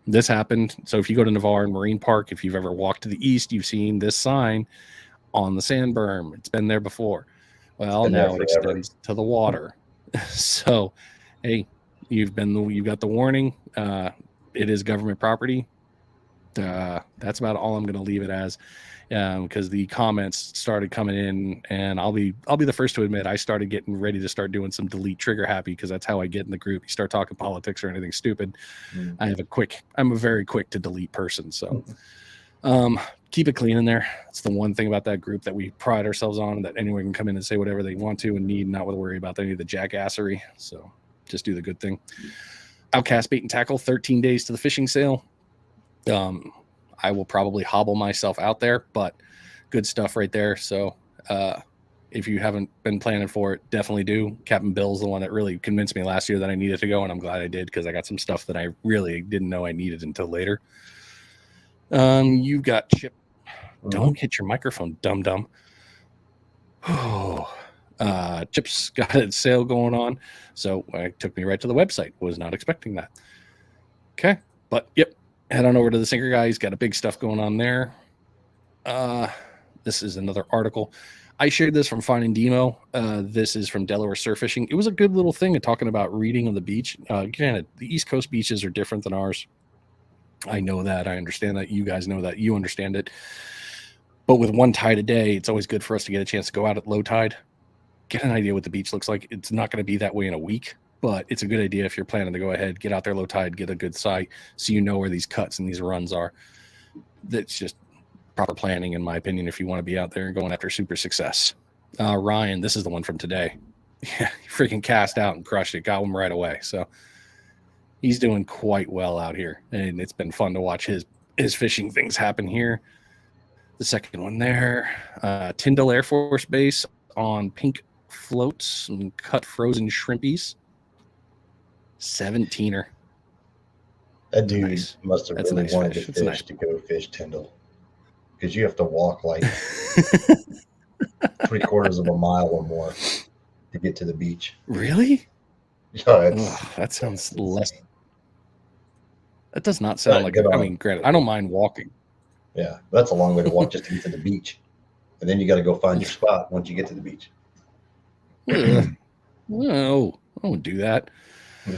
this happened. So if you go to Navarre and Marine Park, if you've ever walked to the east, you've seen this sign on the sand berm. It's been there before. Well, now it extends to the water. So, hey, you've got the warning. It is government property. That's about all I'm going to leave it as. Because the comments started coming in, and I'll be the first to admit I started getting ready to start doing some delete trigger happy, because that's how I get in the group. You start talking politics or anything stupid, I'm a very quick to delete person. So keep it clean in there. It's the one thing about that group that we pride ourselves on, that anyone can come in and say whatever they want to and need, not to worry about any of the jackassery. So just do the good thing. Outcast Bait and Tackle, 13 days to the fishing sale. I will probably hobble myself out there, but good stuff right there. So if you haven't been planning for it, definitely do. Captain Bill's the one that really convinced me last year that I needed to go, and I'm glad I did because I got some stuff that I really didn't know I needed until later. You've got Chip. Don't hit your microphone, dum-dum. Oh, Chip's got a sale going on, so it took me right to the website. Was not expecting that. Okay, but yep, head on over to the Sinker Guy. He's got a big stuff going on there. This is another article. I shared this from Finding Demo. This is from Delaware Surf Fishing. It was a good little thing of talking about reading of the beach. Granted, the East Coast beaches are different than ours. I know that. I understand that. You guys know that. You understand it. But with one tide a day, it's always good for us to get a chance to go out at low tide, get an idea what the beach looks like. It's not going to be that way in a week, but it's a good idea if you're planning to go ahead, get out there low tide, get a good sight, so you know where these cuts and these runs are. That's just proper planning, in my opinion, if you want to be out there and going after super success. Ryan, this is the one from today. Yeah, he freaking cast out and crushed it, got him right away. So he's doing quite well out here, and it's been fun to watch his fishing things happen here. The second one there, Tyndall Air Force Base on pink floats and cut frozen shrimpies. 17er. That dude must have really wanted to fish to go fish Tyndall, because you have to walk like 3/4 of a mile or more to get to the beach. Really? Yeah, that sounds less. That does not sound like. I mean, granted, I don't mind walking. Yeah, that's a long way to walk just to get to the beach, and then you got to go find your spot once you get to the beach. No, I won't do that.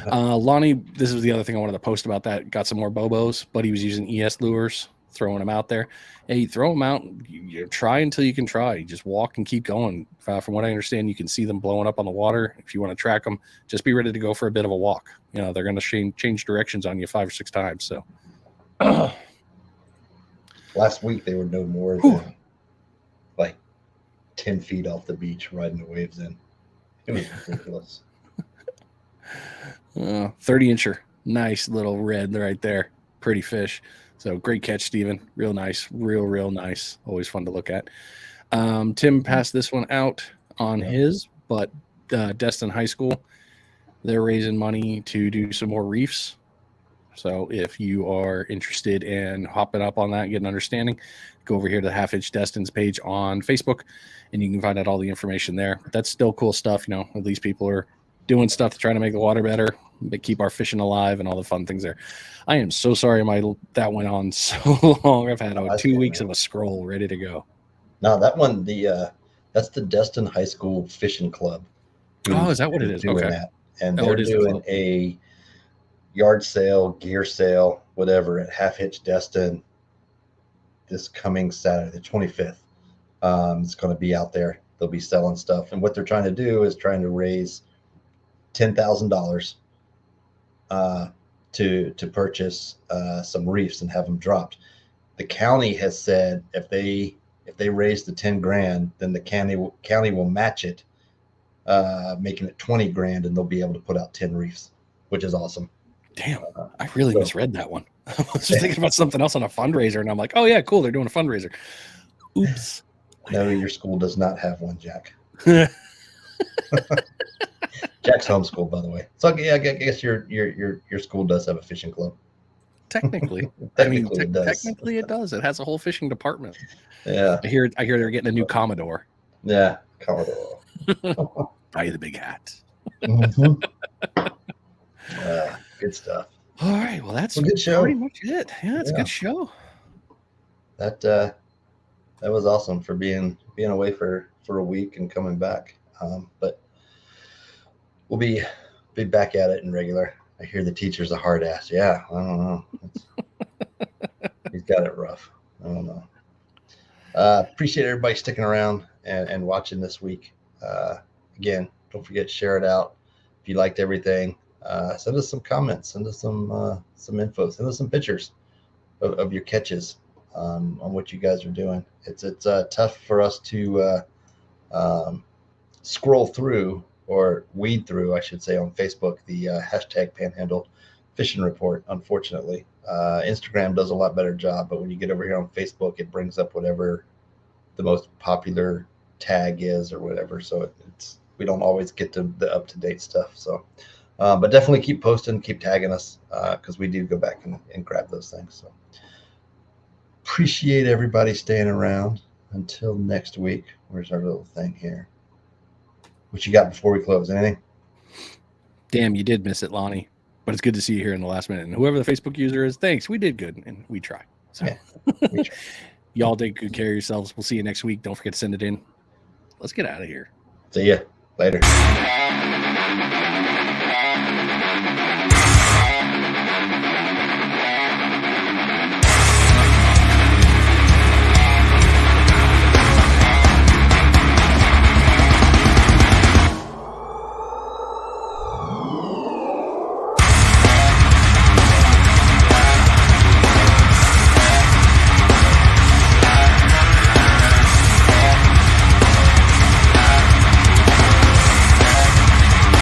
Lonnie, this is the other thing I wanted to post about that. Got some more bobos, but he was using ES lures, throwing them out there. Hey, throw them out. You try until you can try. You just walk and keep going. From what I understand, you can see them blowing up on the water. If you want to track them, just be ready to go for a bit of a walk. You know, they're going to change directions on you 5 or 6 times. So. Last week they were no more than like 10 feet off the beach riding the waves in. It was ridiculous. 30-incher. Nice little red right there. Pretty fish. So great catch, Steven. Real nice. Real nice. Always fun to look at. Tim passed this one out on his, but Destin High School, they're raising money to do some more reefs. So if you are interested in hopping up on that and get an understanding, go over here to the Half Inch Destin's page on Facebook, and you can find out all the information there. But that's still cool stuff. You know, at least people are doing stuff to try to make the water better, but keep our fishing alive and all the fun things there. I am so sorry that went on so long. I've had 2 weeks of a scroll ready to go. No, that one, that's the Destin High School Fishing Club. Oh, is that what it is? Okay. That. And they're doing a yard sale, gear sale, whatever, at Half Hitch Destin this coming Saturday, the 25th. It's going to be out there. They'll be selling stuff. And what they're trying to do is trying to raise $10,000 to purchase some reefs and have them dropped. The county has said if they raise the 10 grand, then the county will match it, making it 20 grand, and they'll be able to put out 10 reefs, which is awesome. Damn, I really misread that one. I was just thinking about something else on a fundraiser, and I'm like, oh yeah, cool, they're doing a fundraiser. Oops. No, your school does not have one, Jack. Jack's homeschooled, by the way. So yeah, I guess your school does have a fishing club. Technically, technically it does. It has a whole fishing department. Yeah, I hear they're getting a new Commodore. Yeah, Commodore. Buy the big hat. Good stuff. All right, well that's a good show. Pretty much it. Yeah, it's a good show. That was awesome for being away for a week and coming back. But we'll be back at it in regular. I hear the teacher's a hard ass. Yeah, I don't know. He's got it rough. I don't know. Appreciate everybody sticking around and watching this week. Again, don't forget to share it out. If you liked everything, send us some comments, send us some info, send us some pictures of your catches on what you guys are doing. It's tough for us to scroll through or weed through, I should say, on Facebook, the hashtag Panhandle Fishing Report. Unfortunately, Instagram does a lot better job, but when you get over here on Facebook, it brings up whatever the most popular tag is or whatever. So we don't always get to the up-to-date stuff. So, but definitely keep posting, keep tagging us, because we do go back and grab those things. So appreciate everybody staying around until next week. Where's our little thing here? What you got before we close? Anything? Damn, you did miss it, Lonnie. But it's good to see you here in the last minute. And whoever the Facebook user is, thanks. We did good, and we try. So We try. y'all take good care of yourselves. We'll see you next week. Don't forget to send it in. Let's get out of here. See ya later.